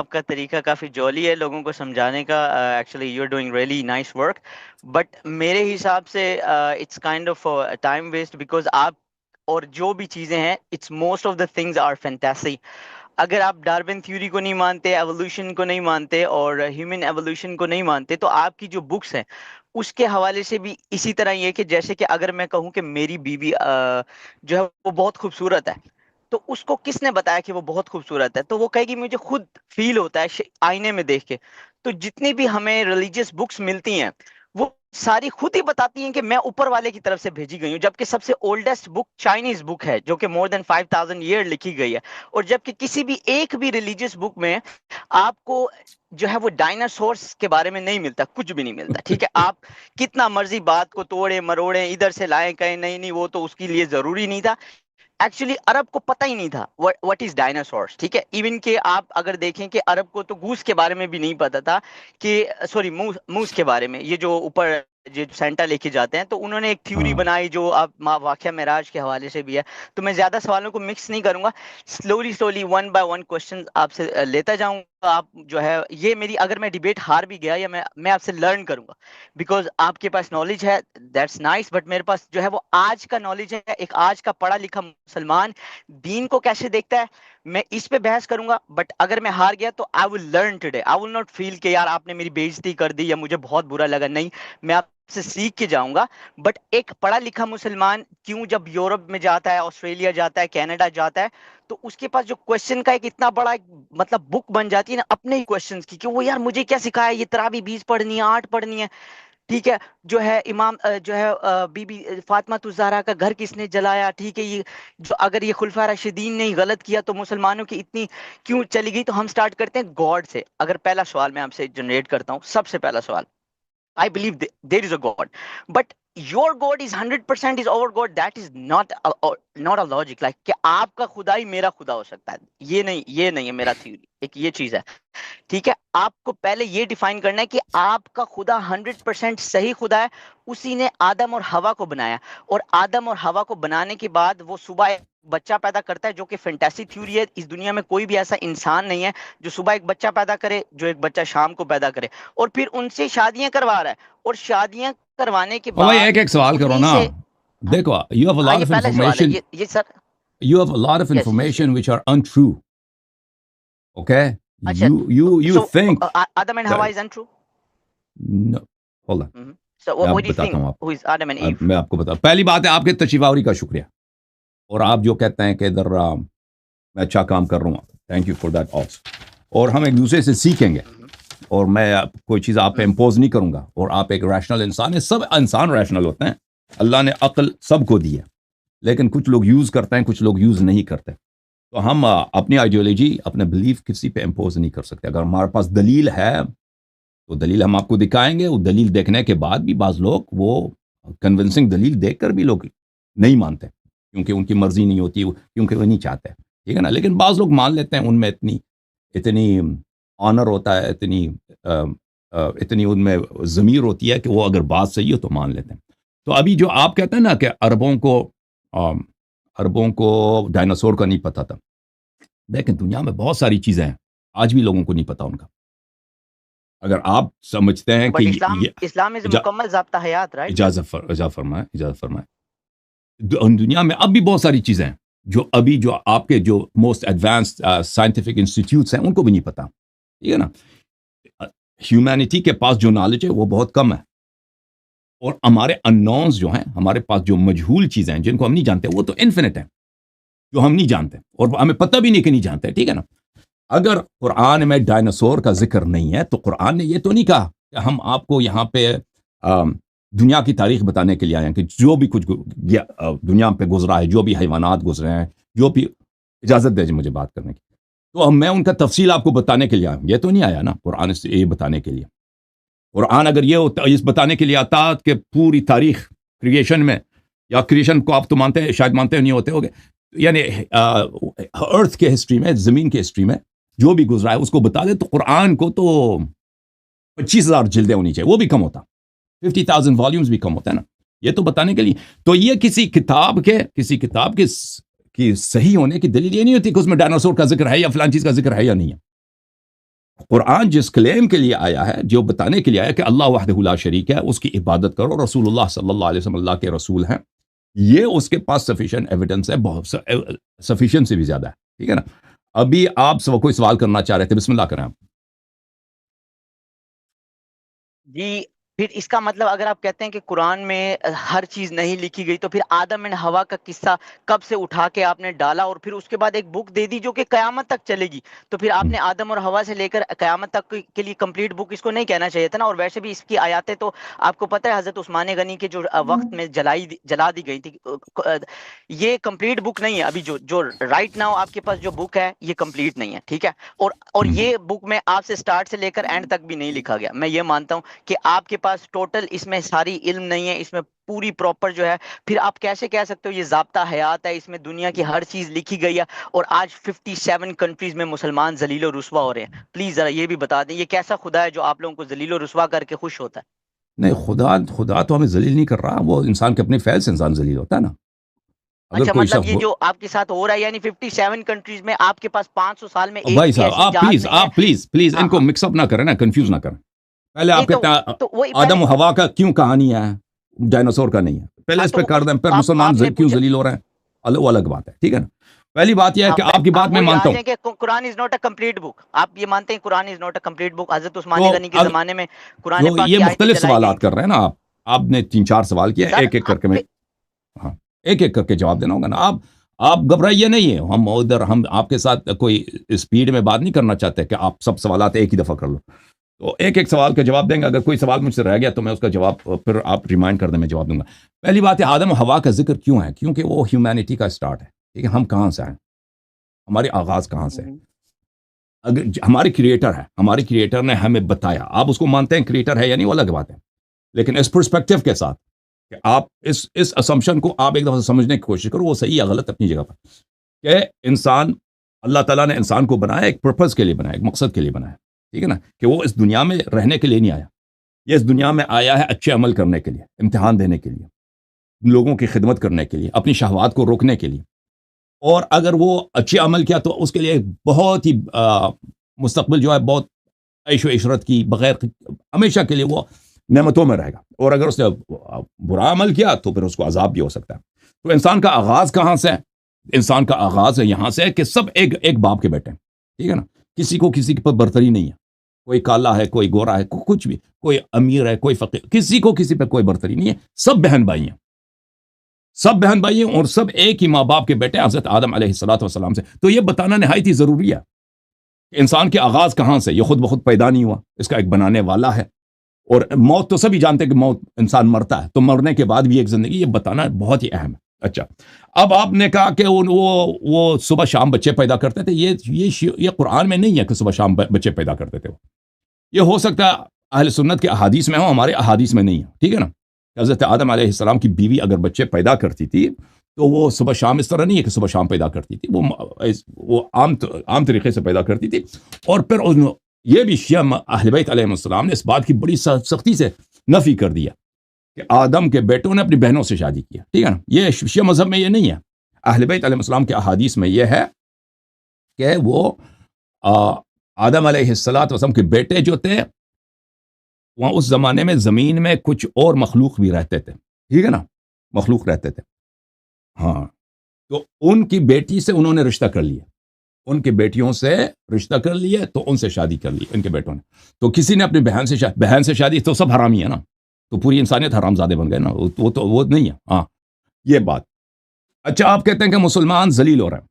آپ کا طریقہ کافی جولی ہے لوگوں کو سمجھانے کا. Actually you are doing really nice work. But میرے حساب سے it's kind of time waste, because آپ اور جو بھی چیزیں ہیں it's most of the things are fantasy. اگر آپ ڈارون تھیوری کو نہیں مانتے، ایوولوشن کو نہیں مانتے اور ہیومن ایوولوشن کو نہیں مانتے، تو آپ کی جو بکس ہیں اس کے حوالے سے بھی اسی طرح یہ کہ جیسے کہ اگر میں کہوں کہ میری بیوی جو ہے وہ بہت خوبصورت ہے، تو اس کو کس نے بتایا کہ وہ بہت خوبصورت ہے؟ تو وہ کہے گی مجھے خود فیل ہوتا ہے آئینے میں دیکھ کے. تو جتنی بھی ہمیں ریلیجیس بکس ملتی ہیں وہ ساری خود ہی بتاتی ہیں کہ میں اوپر والے کی طرف سے بھیجی گئی ہوں. جبکہ سب سے اولڈسٹ بک چائنیز بک ہے جو کہ مور دین 5000 ایئر لکھی گئی ہے. اور جبکہ کسی بھی ایک بھی ریلیجیس بک میں آپ کو جو ہے وہ ڈائناسورس کے بارے میں نہیں ملتا، کچھ بھی نہیں ملتا. ٹھیک ہے، آپ کتنا مرضی بات کو توڑے مروڑے ادھر سے لائیں کہیں نہیں نہیں وہ تو اس کے لیے ضروری نہیں تھا. ایکچولی عرب کو پتہ ہی نہیں تھا وٹ از ڈائناسورس. ٹھیک ہے، ایون کہ آپ اگر دیکھیں کہ عرب کو تو گوس کے بارے میں بھی نہیں پتا تھا کہ سوری موس کے بارے میں، یہ جو اوپر جو سینٹا لے کے جاتے ہیں، تو انہوں نے ایک تھیوری ہاں بنائی جو اب واقعہ معراج کے حوالے سے بھی ہے. تو میں زیادہ سوالوں کو مکس نہیں کروں گا، slowly one by one question آپ سے لیتا جاؤں گا. آپ جو ہے یہ میری، اگر میں ڈیبیٹ ہار بھی گیا یا میں آپ سے لرن کروں گا، بیکاز آپ کے پاس نالج ہے دیٹس نائس. بٹ میرے پاس جو ہے وہ آج کا نالج ہے. ایک آج کا پڑھا لکھا مسلمان دین کو کیسے دیکھتا ہے، میں اس پہ بحث کروں گا. بٹ اگر میں ہار گیا تو I will learn today. I will not feel کہ یار آپ نے میری بےعزتی کر دی یا مجھے بہت برا لگا. نہیں، میں آپ سے سیکھ کے جاؤں گا. بٹ ایک پڑھا لکھا مسلمان کیوں جب یورپ میں جاتا ہے، آسٹریلیا جاتا ہے، کینیڈا جاتا ہے، تو اس کے پاس جو کوشچن کا ایک اتنا بڑا مطلب بک بن جاتی ہے نا اپنے ہی کوشچنز کی، کہ وہ یار مجھے کیا سکھایا، یہ تراویح 20 پڑھنی ہے، 8 پڑھنی ہے. ٹھیک ہے، جو ہے امام جو ہے بی بی فاطمہ الزہرا کا گھر کس نے جلایا. ٹھیک ہے، یہ جو اگر یہ خلفائے راشدین نے غلط کیا تو مسلمانوں کی اتنی کیوں چلی گئی. تو ہم سٹارٹ کرتے ہیں گاڈ سے. اگر پہلا سوال میں آپ سے جنریٹ کرتا ہوں، سب سے پہلا سوال، I believe there is a God, but your God is 100% is our God. That is not a logic. Like کہ آپ کا خدا ہی میرا خدا ہو سکتا ہے، یہ نہیں ہے میرا تھیوری. ایک یہ چیز ہے. ٹھیک ہے، آپ کو پہلے یہ ڈیفائن کرنا ہے کہ آپ کا خدا 100% صحیح خدا ہے. اسی نے آدم اور ہوا کو بنایا، اور آدم اور ہوا کو بنانے کے بعد وہ صبح ایک بچہ پیدا کرتا ہے، جو کہ فینٹیسی تھیوری ہے. اس دنیا میں کوئی بھی ایسا انسان نہیں ہے جو صبح ایک بچہ پیدا کرے، جو ایک بچہ شام کو پیدا کرے، اور پھر ان سے شادیاں کروا رہا ہے. اور شادیاں کروانے کے اور بھائی بعد ایک ایک سوال کرو انہی نا. سے، دیکھو یو ہیو اے ہاں لاٹ یہ آف پہلا سوال ہے. انفارمیشن. یہ سر، You have a lot of yes yes. information which are untrue. Okay, اچھا، you so think Adam and ہوا that is intro. no. Hold on. So میں what آپ do you بتاتا think ہوں. who is Adam and Eve? میں آپ کو بتا. پہلی بات ہے آپ کے تشریف آوری کا شکریہ. اور آپ جو کہتے ہیں کہ ادھر میں اچھا کام کر رہا ہوں، thank you for that also. اور ہم ایک دوسرے سے سیکھیں گے. اور میں کوئی چیز آپ پہ امپوز نہیں کروں گا. اور آپ ایک ریشنل انسان ہیں. سب انسان ریشنل ہوتے ہیں. اللہ نے عقل سب کو دی ہے، لیکن کچھ لوگ یوز کرتے ہیں، کچھ لوگ یوز نہیں کرتے. تو ہم اپنی آئیڈیالوجی، اپنے بلیف کسی پہ امپوز نہیں کر سکتے. اگر ہمارے پاس دلیل ہے تو دلیل ہم آپ کو دکھائیں گے. وہ دلیل دیکھنے کے بعد بھی بعض لوگ وہ کنونسنگ دلیل دیکھ کر بھی لوگ نہیں مانتے، کیونکہ ان کی مرضی نہیں ہوتی، کیونکہ وہ نہیں چاہتے. ٹھیک ہے نا. لیکن بعض لوگ مان لیتے ہیں. ان میں اتنی آنر ہوتا ہے، اتنی ان میں ضمیر ہوتی ہے کہ وہ اگر بات صحیح ہو تو مان لیتے ہیں. تو ابھی جو آپ کہتے ہیں نا کہ عربوں کو ڈائناسور کا نہیں پتا تھا. دیکھیں دنیا میں بہت ساری چیزیں ہیں آج بھی لوگوں کو نہیں پتا ان کا. اگر آپ سمجھتے ہیں کہ بٹ اسلام از مکمل ضابطہ حیات، رائٹ؟ اجازت فرمائیں. دنیا میں اب بھی بہت ساری چیزیں ہیں جو ابھی جو آپ کے جو موسٹ ایڈوانسڈ سائنٹیفک انسٹیٹیوٹس ہیں ان کو بھی نہیں پتا. ٹھیک ہے نا. ہیومینٹی کے پاس جو نالج ہے وہ بہت کم ہے. اور ہمارے اننونز جو ہیں، ہمارے پاس جو مجہول چیزیں ہیں جن کو ہم نہیں جانتے، وہ تو انفینٹ ہیں جو ہم نہیں جانتے، اور ہمیں پتہ بھی نہیں کہ نہیں جانتے. ٹھیک ہے نا. اگر قرآن میں ڈائناسور کا ذکر نہیں ہے تو قرآن نے یہ تو نہیں کہا کہ ہم آپ کو یہاں پہ دنیا کی تاریخ بتانے کے لیے آئے ہیں کہ جو بھی کچھ دنیا پہ گزرا ہے، جو بھی حیوانات گزرے ہیں، جو بھی. اجازت دیجیے مجھے بات کرنے کی. تو میں ان کا تفصیل آپ کو بتانے کے لیے آیا ہوں. یہ تو نہیں آیا نا قرآن سے یہ بتانے کے لیے. قرآن اگر یہ ہوتا، اس بتانے کے لیے آتا کہ پوری تاریخ کریشن میں، یا کریشن کو آپ تو مانتے ہیں، شاید مانتے نہیں ہوتے ہوگے، یعنی ارتھ کے ہسٹری میں، زمین کے ہسٹری میں جو بھی گزرا ہے اس کو بتا دے، تو قرآن کو تو 25,000 جلدیں ہونی چاہیے، وہ بھی کم ہوتا. 50,000 والیومز بھی کم ہوتا ہے نا. یہ تو بتانے کے لیے. تو یہ کسی کتاب کے کی صحیح ہونے کی دلیل یہ نہیں ہوتی کہ اس میں ڈائناسور کا ذکر ہے یا فلان چیز کا ذکر ہے یا نہیں ہے. قرآن جس کلیم کے لیے آیا ہے، جو بتانے کے لیے آیا کہ اللہ وحدہ لا شریک ہے، اس کی عبادت کرو، رسول اللہ صلی اللہ علیہ وسلم اللہ کے رسول ہیں، یہ اس کے پاس سفیشینٹ ایویڈنس ہے، بہت سفیشینٹ سے بھی زیادہ ہے، ٹھیک ہے نا؟ ابھی آپ کوئی سوال کرنا چاہ رہے تھے، بسم اللہ کریں آپ۔ جی پھر اس کا مطلب اگر آپ کہتے ہیں کہ قرآن میں ہر چیز نہیں لکھی گئی، تو پھر آدم اینڈ ہوا کا قصہ کب سے اٹھا کے آپ نے ڈالا اور پھر اس کے بعد ایک بک دے دی جو کہ قیامت تک چلے گی، تو پھر آپ نے آدم اور ہوا سے لے کر قیامت تک کے لیے کمپلیٹ بک اس کو نہیں کہنا چاہیے تھا نا؟ اور ویسے بھی اس کی آیاتیں تو آپ کو پتہ ہے حضرت عثمان غنی کے جو وقت میں جلا دی گئی تھی، یہ کمپلیٹ بک نہیں ہے ابھی، جو رائٹ ناؤ آپ کے پاس جو بک ہے یہ کمپلیٹ نہیں ہے، ٹھیک ہے؟ اور یہ بک میں آپ سے سٹارٹ سے لے کر اینڈ تک بھی نہیں لکھا گیا۔ میں یہ مانتا ہوں کہ آپ کے پاس ٹوٹل اس میں ساری علم نہیں ہے، اس میں پوری پراپر جو ہے، پھر آپ کیسے کہہ سکتے ہو یہ ضابطہ حیات ہے، اس میں دنیا کی ہر چیز لکھی گئی ہے، اور آج 57 کنٹریز میں مسلمان ذلیل و رسوا ہو رہے ہیں؟ پلیز ذرا یہ بھی بتا دیں، یہ کیسا خدا ہے جو آپ لوگوں کو ذلیل و رسوا کر کے خوش ہوتا ہے؟ نہیں، خدا تو ہمیں ذلیل نہیں کر رہا، وہ انسان کے اپنے فعل سے انسان ذلیل ہوتا ہے نا۔ اگر اچھا کوئی مطلب شخص یہ جو آپ کے ساتھ ہو رہا ہے، یعنی 57 کنٹریز میں آپ کے پاس 500 سال میں ایک بھائی بھی صاحب ایسی آپ جات نہیں ہے۔ پلیز ہاں ان کو ہاں مکس اپ نہ کریں نا، کنفیوز نہ کریں۔ پہلے نہیں آپ کہتے ہیں تو وہی آدم پہلے، و ہوا کا کیوں کہانی ہے، ڈائناسور کا نہیں ہے، پہلے ہاں اس تو پہ کر دیں، پھر مسلمان آپ نے کیوں پوچھا، ذلیل ہو رہے ہیں، وہ الگ بات ہے، ٹھیک ہے نا؟ پہلی بات یہ ہے ہاں کہ آپ کی بات میں وہی آ مانتا ہوں، جائیں کہ قرآن از ناٹ اے کمپلیٹ بک، آپ یہ مانتے ہیں قرآن از ناٹ اے کمپلیٹ بک؟ حضرت عثمان تو غنی کے زمانے میں قرآن جو پاک یہ کی آیتیں مختلف جلائی گئی سوالات تھی کر رہے ہیں نا آپ نے 3-4 سوال کیے، سر۔ ایک ایک کر کے میں، ہاں ایک ایک کر کے جواب دینا ہوگا نا۔ آپ گھبرائیے نہیں ہے، ہم آپ کے ساتھ کوئی اسپیڈ میں بات نہیں کرنا چاہتے کہ آپ سب سوالات ایک ہی دفعہ کر لو، تو ایک ایک سوال کا جواب دیں گے۔ اگر کوئی سوال مجھ سے رہ گیا تو میں اس کا جواب پھر آپ ریمائنڈ کر دیں، میں جواب دوں گا۔ پہلی بات ہے آدم و ہوا کا ذکر کیوں ہے؟ کیونکہ وہ ہیومینٹی کا سٹارٹ ہے، ٹھیک ہے؟ ہم کہاں سے ہیں، ہمارے آغاز کہاں سے ہے؟ اگر ہمارے کریٹر نے ہمیں بتایا، آپ اس کو مانتے ہیں کریٹر ہے یا نہیں وہ الگ بات ہے، لیکن اس پرسپیکٹو کے ساتھ کہ آپ اس اسمپشن کو آپ ایک دفعہ سمجھنے کی کوشش کرو، وہ صحیح یا غلط اپنی جگہ پر، کہ انسان، اللہ تعالیٰ نے انسان کو بنایا ایک پرپز کے لیے بنایا، ایک مقصد کے لیے بنایا، ٹھیک ہے نا؟ کہ وہ اس دنیا میں رہنے کے لیے نہیں آیا، یہ اس دنیا میں آیا ہے اچھے عمل کرنے کے لیے، امتحان دینے کے لیے، لوگوں کی خدمت کرنے کے لیے، اپنی شہوات کو روکنے کے لیے، اور اگر وہ اچھے عمل کیا تو اس کے لیے بہت ہی مستقبل جو ہے بہت عیش و عشرت کی، بغیر ہمیشہ کے لیے وہ نعمتوں میں رہے گا، اور اگر اس نے برا عمل کیا تو پھر اس کو عذاب بھی ہو سکتا ہے۔ تو انسان کا آغاز کہاں سے ہے؟ انسان کا آغاز ہے یہاں سے کہ سب ایک باپ کے بیٹے ہیں، ٹھیک ہے نا؟ کسی کو کسی پر برتری نہیں ہے، کوئی کالا ہے، کوئی گورا ہے، کچھ بھی، کوئی امیر ہے، کوئی فقیر، کسی کو کسی پہ کوئی برتری نہیں ہے، سب بہن بھائی ہیں، اور سب ایک ہی ماں باپ کے بیٹے حضرت آدم علیہ الصلوۃ والسلام سے۔ تو یہ بتانا نہایت ہی ضروری ہے کہ انسان کے آغاز کہاں سے، یہ خود بخود پیدا نہیں ہوا، اس کا ایک بنانے والا ہے، اور موت تو سبھی جانتے ہیں کہ موت، انسان مرتا ہے، تو مرنے کے بعد بھی ایک زندگی، یہ بتانا بہت ہی اہم ہے۔ اچھا، اب آپ نے کہا کہ وہ صبح شام بچے پیدا کرتے تھے، یہ قرآن میں نہیں ہے کہ صبح شام بچے پیدا کرتے تھے، یہ ہو سکتا ہے اہل سنت کے احادیث میں ہو، ہمارے احادیث میں نہیں ہے، ٹھیک ہے نا؟ حضرت آدم علیہ السلام کی بیوی اگر بچے پیدا کرتی تھی تو وہ صبح شام اس طرح نہیں ہے کہ صبح شام پیدا کرتی تھی، وہ عام طریقے سے پیدا کرتی تھی، اور پھر یہ بھی شیعہ اہل بیت علیہ السلام نے اس بات کی بڑی سختی سے نفی کر دیا کہ آدم کے بیٹوں نے اپنی بہنوں سے شادی کیا، ٹھیک ہے نا؟ یہ شیعہ مذہب میں یہ نہیں ہے، اہل بیت علیہ السلام کے احادیث میں یہ ہے کہ وہ آدم علیہ السلام کے بیٹے جو تھے، وہاں اس زمانے میں زمین میں کچھ اور مخلوق بھی رہتے تھے، ٹھیک ہے نا؟ مخلوق رہتے تھے، ہاں، تو ان کی بیٹی سے انہوں نے رشتہ کر لیا، ان کی بیٹیوں سے رشتہ کر لیا، تو ان سے شادی کر لی ان کے بیٹوں نے۔ تو کسی نے اپنی بہن سے شادی، تو سب حرامی ہے نا، تو پوری انسانیت حرام زادے بن گئے نا، وہ نہیں ہے، ہاں یہ بات۔ اچھا، آپ کہتے ہیں کہ مسلمان ذلیل ہو رہے ہیں،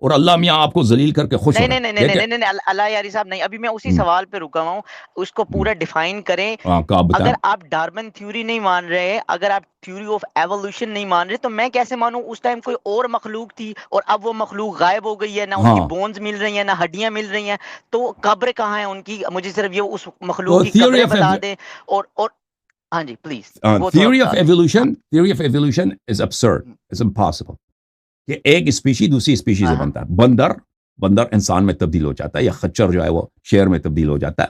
اور اللہ میاں آپ کو ذلیل کر کے خوش ہو رہے ہیں، نہیں اللہ یاری صاحب نہیں، ابھی میں اسی سوال پہ رکا ہوں، اس کو پورا ڈیفائن کریں۔ اگر آپ ڈارون تھیوری نہیں مان رہے، اگر آپ تھیوری آف ایوولوشن نہیں مان رہے، تو میں کیسے مانوں اس ٹائم کوئی اور مخلوق تھی اور اب وہ مخلوق غائب ہو گئی ہے، نہ اس کی بونز مل رہی ہیں، نہ ہڈیاں مل رہی ہیں، تو قبر کہاں ہے ان کی؟ مجھے صرف یہ اس مخلوق کی قبریں بتا دیں، اور ہاں جی please. theory of evolution is absurd, it's impossible کہ ایک اسپیشی دوسری اسپیشی سے بنتا ہے، بندر انسان میں تبدیل ہو جاتا ہے، یا خچر جو ہے وہ شیر میں تبدیل ہو جاتا ہے،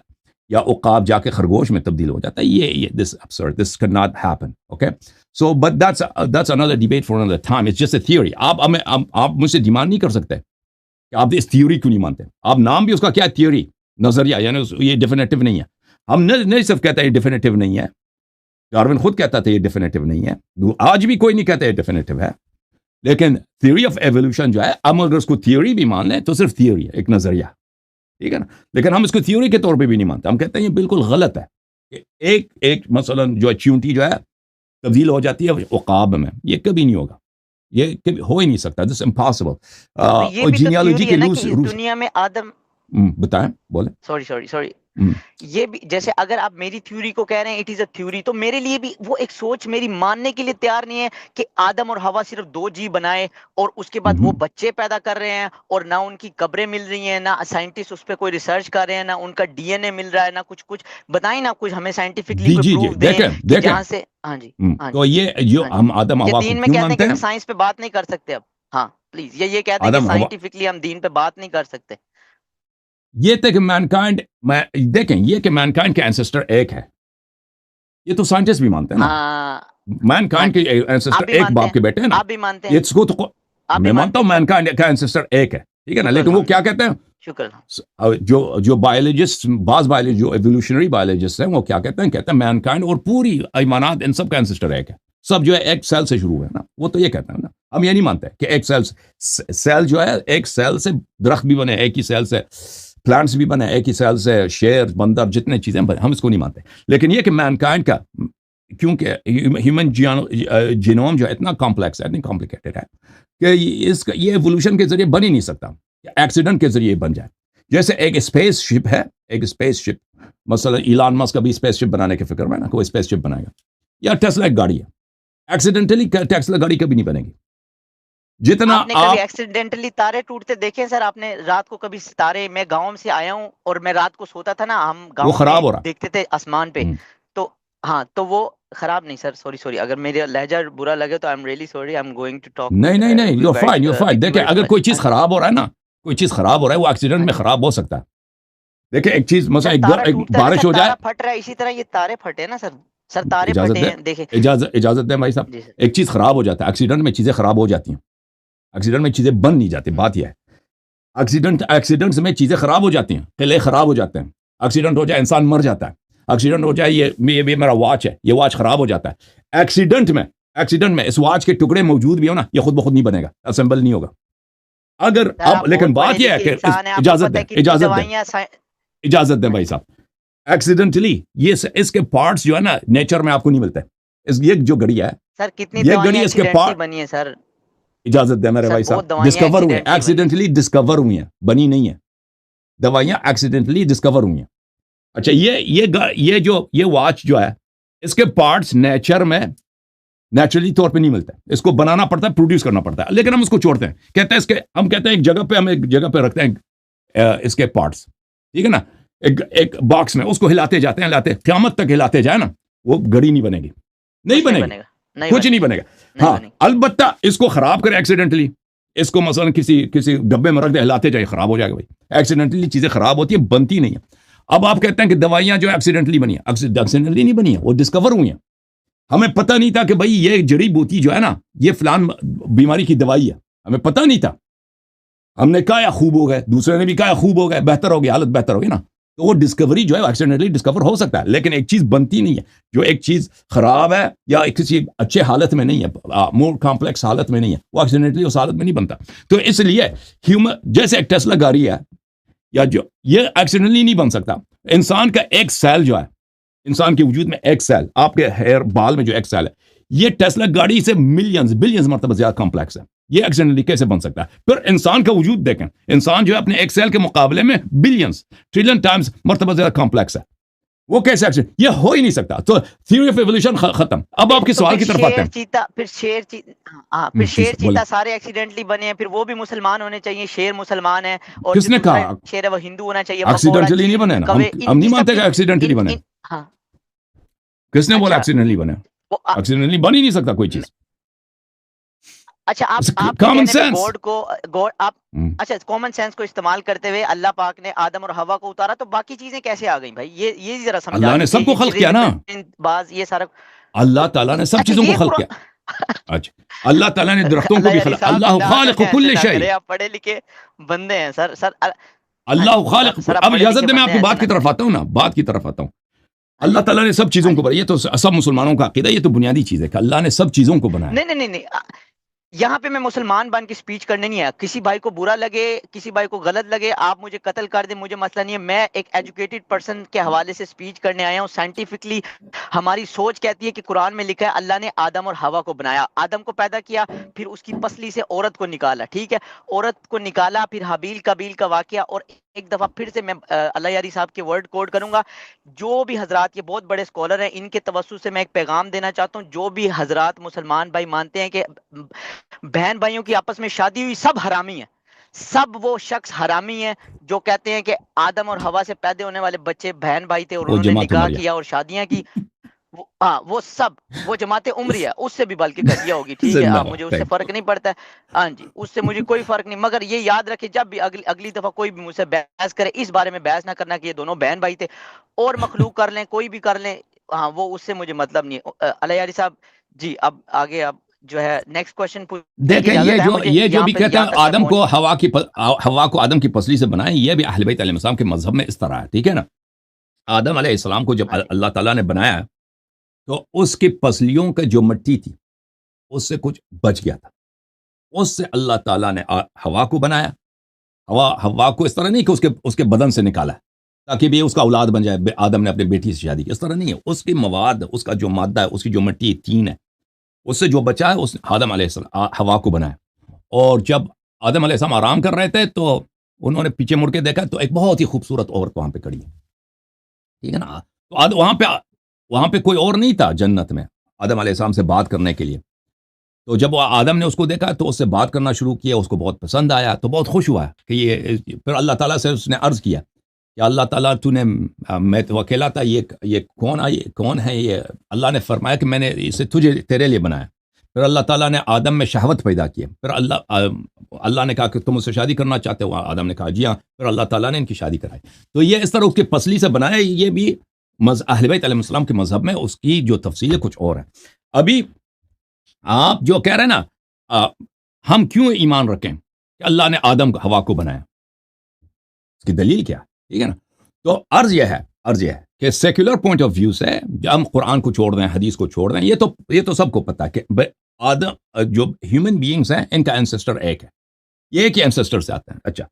یا عقاب جا کے خرگوش میں تبدیل ہو جاتا ہے، یہ this is absurd, this cannot happen, okay? So but that's another debate for another time, it's just a theory۔ آپ مجھ سے ڈیمانڈ نہیں کر سکتے کہ آپ اس تھیوری کیوں نہیں مانتے، آپ نام بھی اس کا کیا ہے، تھیوری، نظریہ یعنی یہ ڈیفینیٹو نہیں ہے. ہم نہیں صرف کہتے ہیں یہ ڈیفینیٹو نہیں ہے, ڈارون خود کہتا تھا یہ ڈیفینیٹو نہیں ہے, آج بھی کوئی نہیں کہتا یہ ڈیفینیٹو ہے. لیکن تھیوری آف ایولیوشن جو ہے, ہم اگر اس کو تھیوری بھی مان لیں تو صرف تھیوری ہے, ایک نظریہ, ٹھیک ہے نا. لیکن ہم اس کو تھیوری کے طور پہ بھی نہیں مانتے, ہم کہتے ہیں یہ بالکل غلط ہے کہ ایک مثلا جو چیونٹی جو ہے تبدیل ہو جاتی ہے عقاب میں, یہ کبھی نہیں ہوگا, یہ کبھی ہو ہی نہیں سکتا, دس امپاسبل. یہ بھی جینیالوجی کے دنیا میں آدم بتائیں بولیں. سوری یہ بھی جیسے اگر آپ میری تھیوری کو کہہ رہے ہیں اٹ از اے تھیوری, تو میرے لیے بھی وہ ایک سوچ میری ماننے کے لیے تیار نہیں ہے کہ آدم اور ہوا صرف 2 جی بنائے اور اس کے بعد وہ بچے پیدا کر رہے ہیں اور نہ ان کی قبریں مل رہی ہیں, نہ سائنٹسٹ اس پہ کوئی ریسرچ کر رہے ہیں, نہ ان کا ڈی این اے مل رہا ہے, نہ کچھ بتائیں, نہ کچھ ہمیں سائنٹیفکلی پروف دیں جہاں سے. ہاں جی, تو یہ جو ہم آدم ہوا دین میں کہتے ہیں کہ سائنس پہ بات نہیں کر سکتے اب. ہاں پلیز یہ کہتے ہیں کہ سائنٹیفکلی ہم دین پہ بات نہیں کر سکتے. یہ تھے کہ مینکائنڈ, دیکھیں یہ کہ مینکائنڈ کے اینسسٹر ایک ہے, یہ تو سائنٹسٹ بھی مانتے ہیں نا. مینکائنڈ کے اینسسٹر ایک باپ کے بیٹے ہیں نا, آپ بھی مانتے ہیں. اس کو تو میں مانتا ہوں مینکائنڈ کا اینسسٹر ایک ہے, ٹھیک ہے نا. لیکن وہ کیا کہتے ہیں, جو بایولوجسٹ, بعض بایولوجسٹ جو ایوولوشنری بایولوجسٹ ہیں, وہ کیا کہتے ہیں مینکائنڈ اور پوری ایمانات ان سب کا اینسسٹر ایک ہے, سب جو ہے ایک سیل سے شروع ہے نا. وہ تو یہ کہتے ہیں نا, ہم یہ نہیں مانتے کہ ایک سیل جو ہے, ایک سیل سے درخت بھی بنے, ایک ہی سیل سے پلانٹس بھی بنے, ایک ہی سیل سے شیر, بندر, جتنے چیزیں بنے, ہم اس کو نہیں مانتے. لیکن یہ کہ مینکائنڈ کا, کیونکہ ہیومن جینوم جو ہے اتنا کمپلیکس ہے, اتنی کمپلیکیٹڈ ہے کہ یہ ایوولوشن کے ذریعے بن ہی نہیں سکتا, ایکسیڈنٹ کے ذریعے بن جائے. جیسے ایک اسپیس شپ ہے, ایک اسپیس شپ مثلا ایلان مسک ابھی اسپیس شپ بنانے کے فکر میں نا, کوئی اسپیس شپ بنائے گا, یا ٹیسلا ایک گاڑی ہے, ایکسیڈنٹلی ٹیسلا گاڑی کبھی نہیں بنے گی. جتنا آپ نے کبھی ایکسیڈنٹلی تارے ٹوٹتے دیکھے سر؟ آپ نے رات کو کبھی ستارے, میں گاؤں سے آیا ہوں اور میں رات کو سوتا تھا نا, ہم گاؤں میں دیکھتے تھے آسمان پہ, تو ہاں تو وہ خراب نہیں سر, سوری اگر میرا لہجہ برا لگے تو I'm really sorry, I'm going to talk. نہیں you're fine. دیکھیں اگر کوئی چیز خراب ہو رہا ہے نا, کوئی چیز خراب ہو رہا ہے, وہ ایکسیڈنٹ میں خراب ہو سکتا ہے. دیکھیں ایک چیز مثلا ایک بارش ہو جائے, پھٹ رہا ہے, اسی طرح یہ تارے پھٹے نا سر تارے پھٹے ہیں. دیکھیں اجازت دیں بھائی صاحب, ایک چیز خراب ہو جاتا ہے, ایکسیڈنٹ میں چیزیں خراب ہو جاتی ہیں, ایکسیڈنٹ میں چیزیں بن نہیں جاتی. بات یہ ہے, ایکسیڈنٹس میں چیزیں خراب ہو جاتی ہیں, قلعے خراب ہو جاتے ہیں, ایکسیڈنٹ ہو جائے انسان مر جاتا ہے, ایکسیڈنٹ ہو جائے یہ میرا واچ ہے, یہ واچ خراب ہو جاتا ہے. ایکسیڈنٹ میں اس واچ کے ٹکڑے موجود بھی ہو نا, یہ خود بخود نہیں بنے گا, اسمبل نہیں ہوگا. اگر اب لیکن بات یہ ہے کہ اجازت دیں بھائی صاحب, ایکسیڈنٹلی یہ اس کے پارٹس جو ہے نا نیچر میں آپ کو نہیں ملتے. یہ جو گڑی ہے سر, کتنی دوائیاں اس کے پارٹ بنی ہیں سر, اجازت دیں میرے بھائی صاحب, ڈسکور ہوئے, ایکسیڈنٹلی ڈسکور ہوئی ہیں, بنی نہیں ہے. دوائیاں ایکسیڈنٹلی ڈسکور ہوئی ہیں. اچھا یہ واچ جو ہے, اس کے پارٹس نیچر میں نیچرلی طور پہ نہیں ملتے, اس کو بنانا پڑتا ہے, پروڈیوس کرنا پڑتا ہے. لیکن ہم اس کو چھوڑتے ہیں, کہتے ہیں ہم کہتے ہیں ایک جگہ پہ رکھتے ہیں اس کے پارٹس, ٹھیک ہے نا, ایک باکس میں اس کو ہلاتے جاتے ہیں, قیامت تک ہلاتے جائے نا, وہ گھڑی نہیں بنے گی, نہیں بنے گی, کچھ نہیں بنے گا. ہاں البتہ اس کو خراب کرے ایکسیڈنٹلی, اس کو مثلا کسی ڈبے میں رکھ دے, ہلاتے جائے, خراب ہو جائے گا. بھائی ایکسیڈنٹلی چیزیں خراب ہوتی ہیں, بنتی نہیں ہیں. اب آپ کہتے ہیں کہ دوائیاں جو ایکسیڈنٹلی بنی ہیں, ایکسیڈنٹلی نہیں بنی ہیں, وہ ڈسکور ہوئی ہیں. ہمیں پتہ نہیں تھا کہ بھائی یہ جڑی بوٹی جو ہے نا, یہ فلان بیماری کی دوائی ہے, ہمیں پتہ نہیں تھا. ہم نے کہا یا خوب ہو گئے, دوسرے نے بھی کہا خوب ہو گئے, بہتر ہو گیا, حالت بہتر ہو گئی نا. تو وہ ڈسکوری جو ہے ایکسیڈنٹلی ڈسکور ہو سکتا ہے, لیکن ایک چیز بنتی نہیں ہے. جو ایک چیز خراب ہے یا کسی اچھے حالت میں نہیں ہے, مور کمپلیکس حالت میں نہیں ہے, وہ ایکسیڈنٹلی اس حالت میں نہیں بنتا. تو اس لیے جیسے ایک ٹیسلا گاڑی ہے, یا جو یہ ایکسیڈنٹلی نہیں بن سکتا. انسان کا ایک سیل جو ہے, انسان کے وجود میں ایک سیل, آپ کے ہیئر بال میں جو ایک سیل ہے, یہ ٹیسلا گاڑی سے بلینز مرتبہ زیادہ کمپلیکس ہے. یہ ایکسیڈنٹلی کیسے بن سکتا ہے؟ پھر انسان کا وجود دیکھیں, انسان جو ہے اپنے ایک سیل کے مقابلے میں بلینز ٹریلین ٹائمز مرتبہ زیادہ کمپلیکس ہے. وہ کیسے ایکسیڈنٹ, یہ ہو ہی نہیں سکتا. تو تھیوری آف ایوولوشن ختم. اب آپ کے سوال کی طرف آتے ہیں. پھر شیر چیتا سارے ایکسیڈنٹلی بنے ہیں, پھر وہ بھی مسلمان ہونے چاہیے, شیر مسلمان ہے, اور کس نے کہا شیر ہے وہ ہندو ہونا چاہیے. ایکسیڈنٹلی نہیں بنے نا, ہم نہیں مانتے کہ ایکسیڈنٹلی بنے. کس نے بولا ایکسیڈنٹلی بنے؟ ایکسیڈنٹلی بن ہی نہیں سکتا کوئی چیز. اچھا آپ کامن سینس اچھا کامن سینس کو استعمال کرتے ہوئے اللہ پاک نے آدم اور ہوا کو اتارا, تو باقی چیزیں کیسے آ گئیں بھائی؟ یہ ذرا سمجھا. اللہ نے سب کو خلق کیا نا, یہ سارا اللہ تعالیٰ نے سب چیزوں کو خلق کیا. اچھا اللہ تعالیٰ نے درختوں کو بھی خلق. اللہ خالق کل شیء. آپ پڑھے لکھے بندے ہیں سر. اللہ خالق. اب اجازت دیں میں آپ کی بات کی طرف آتا ہوں نا, بات کی طرف آتا ہوں. اللہ تعالیٰ نے سب چیزوں کو بنایا. یہ تو سب مسلمانوں کا عقیدہ, یہ تو بنیادی چیز ہے کہ اللہ نے سب چیزوں کو بنایا. نہیں, یہاں پہ میں مسلمان بن کے سپیچ کرنے نہیں آیا. کسی بھائی کو برا لگے, کسی بھائی کو غلط لگے, آپ مجھے قتل کر دیں, مجھے مسئلہ نہیں ہے. میں ایک ایجوکیٹڈ پرسن کے حوالے سے سپیچ کرنے آیا ہوں. سائنٹیفکلی ہماری سوچ کہتی ہے کہ قرآن میں لکھا ہے اللہ نے آدم اور حوا کو بنایا, آدم کو پیدا کیا, پھر اس کی پسلی سے عورت کو نکالا. ٹھیک ہے, عورت کو نکالا, پھر حابیل قابیل کا واقعہ. اور ایک دفعہ پھر سے میں اللہ یاری صاحب کے ورڈ کوٹ کروں گا. جو بھی حضرات, یہ بہت بڑے اسکالر ہیں, ان کے توسط سے میں ایک پیغام دینا چاہتا ہوں. جو بھی حضرات مسلمان بھائی مانتے ہیں کہ بہن بھائیوں کی آپس میں شادی ہوئی, سب حرامی ہیں. سب وہ شخص حرامی ہیں جو کہتے ہیں کہ آدم اور حوا سے پیدا ہونے والے بچے بہن بھائی تھے اور انہوں نے نکاح کیا اور شادیاں کی. وہ سب وہ جماعت عمری ہے, اس سے بھی بلکہ گھٹیا ہوگی. ٹھیک ہے, مجھے اس سے فرق نہیں پڑتا ہے. ہاں جی, اس سے مجھے کوئی فرق نہیں. مگر یہ یاد رکھے, جب بھی اگلی دفعہ کوئی بھی مجھ سے بحث کرے, اس بارے میں بحث نہ کرنا کہ یہ دونوں بہن بھائی تھے. اور مخلوق کر لیں, کوئی بھی کر لیں, ہاں وہ اس سے مجھے مطلب نہیں ہے. علی یاری صاحب جی, اب آگے اب جو ہے نیکسٹ کوشچن دیکھیں. یہ جو بھی کہتا ہے آدم کو ہوا کو آدم کی پسلی سے بنائیں, یہ بھی اہل بیت علیہ السلام کے مذہب میں اس طرح ہے. ٹھیک ہے نا. آدم علیہ السلام کو جب اللہ تعالیٰ نے بنایا تو اس کی پسلیوں کا جو مٹی تھی اس سے کچھ بچ گیا تھا. اس سے اللہ تعالیٰ نے ہوا کو بنایا. ہوا کو اس طرح نہیں کہ اس کے بدن سے نکالا تاکہ بھی اس کا اولاد بن جائے. آدم نے اپنی بیٹی سے شادی کی, اس طرح نہیں ہے. اس کی مواد, اس کا جو مادہ ہے, اس کی جو مٹی تین ہے, اس سے جو بچا ہے اس نے آدم علیہ السلام ہوا کو بنایا. اور جب آدم علیہ السلام آرام کر رہے تھے تو انہوں نے پیچھے مڑ کے دیکھا تو ایک بہت ہی خوبصورت عورت وہاں پہ کھڑی ہے. ٹھیک ہے نا. تو وہاں پہ کوئی اور نہیں تھا جنت میں آدم علیہ السلام سے بات کرنے کے لیے. تو جب آدم نے اس کو دیکھا تو اس سے بات کرنا شروع کیا, اس کو بہت پسند آیا, تو بہت خوش ہوا کہ یہ. پھر اللہ تعالیٰ سے اس نے عرض کیا کہ اللہ تعالیٰ تو نے, میں تو اکیلا تھا, یہ کون ہے یہ. اللہ نے فرمایا کہ میں نے اسے تیرے لیے بنایا. پھر اللہ تعالیٰ نے آدم میں شہوت پیدا کی. پھر اللہ نے کہا کہ تم اس سے شادی کرنا چاہتے ہو. آدم نے کہا جی ہاں. پھر اللہ تعالیٰ نے ان کی شادی کرائی. تو یہ اس طرح اس کی پسلی سے بنایا. یہ بھی اہل بیت علیہ السلام کے مذہب میں اس کی جو تفصیل ہے کچھ اور ہے. ابھی آپ جو کہہ رہے ہیں نا, ہم کیوں ایمان رکھیں کہ اللہ نے آدم ہوا کو بنایا, اس کی دلیل کیا. ٹھیک ہے نا. تو عرض یہ ہے کہ سیکولر پوائنٹ آف ویو سے ہم قرآن کو چھوڑ دیں, حدیث کو چھوڑ دیں, یہ تو سب کو پتا ہے کہ آدم جو ہیومن بینگز ہیں ان کا اینسسٹر ایک ہے, یہ ایک ہی اینسسٹر سے آتے ہیں. اچھا,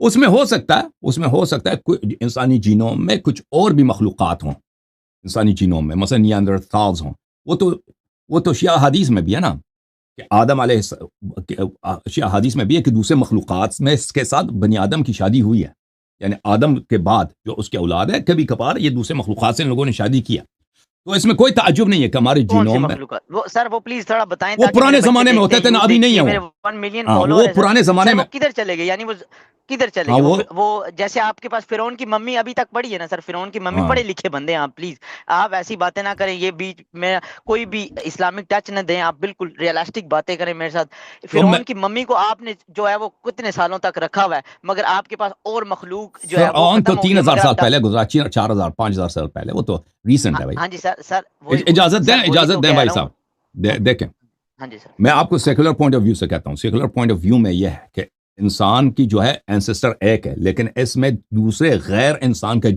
اس میں ہو سکتا ہے انسانی جینوم میں کچھ اور بھی مخلوقات ہوں. انسانی جینوم میں مثلا نیاندرتھالز ہوں. وہ تو شیعہ حدیث میں بھی ہے نا کہ آدم علیہ شیعہ حدیث میں بھی ہے کہ دوسرے مخلوقات میں اس کے ساتھ بنی آدم کی شادی ہوئی ہے. یعنی آدم کے بعد جو اس کے اولاد ہے, کبھی کبھار یہ دوسرے مخلوقات سے ان لوگوں نے شادی کیا. تو اس میں کوئی تعجب نہیں ہے کہ ہمارے جینوم میں وہ پلیز تھوڑا بتائیں. وہ پرانے زمانے میں ہوتے تھے نا, ابھی نہیں ہے. وہ پرانے زمانے میں کدھر چلے گئے, یعنی وہ کدھر چلے گئے. وہ جیسے آپ کے پاس فرعون کی ممی ابھی تک پڑھی ہے نا سر, فرعون کی ممی پڑھے لکھے بندے ہیں آپ, پلیز آپ ایسی باتیں نہ کریں. یہ بیچ میں کوئی بھی اسلامک ٹچ نہ دیں, آپ بالکل ریئلسٹک باتیں کریں میرے ساتھ. فرعون کی ممی کو آپ نے جو ہے وہ کتنے سالوں تک رکھا ہوا ہے, مگر آپ کے پاس اور مخلوق جو ہے فرعون تو 3000 سال پہلے گزرا, 4000 5000 سال پہلے, وہ تو ریسنٹ ہے بھائی. ہاں جی سر اجازت دیں بھائی صاحب, دیکھیں. ہاں جی سر, میں آپ کو سیکولر پوائنٹ آف ویو سے کہتا ہوں. سیکولر پوائنٹ آف ویو میں یہ ہے کہ انسان کی جو ہے اینسسٹر ایک ہے, لیکن اس میں دوسرے غیر انسان کا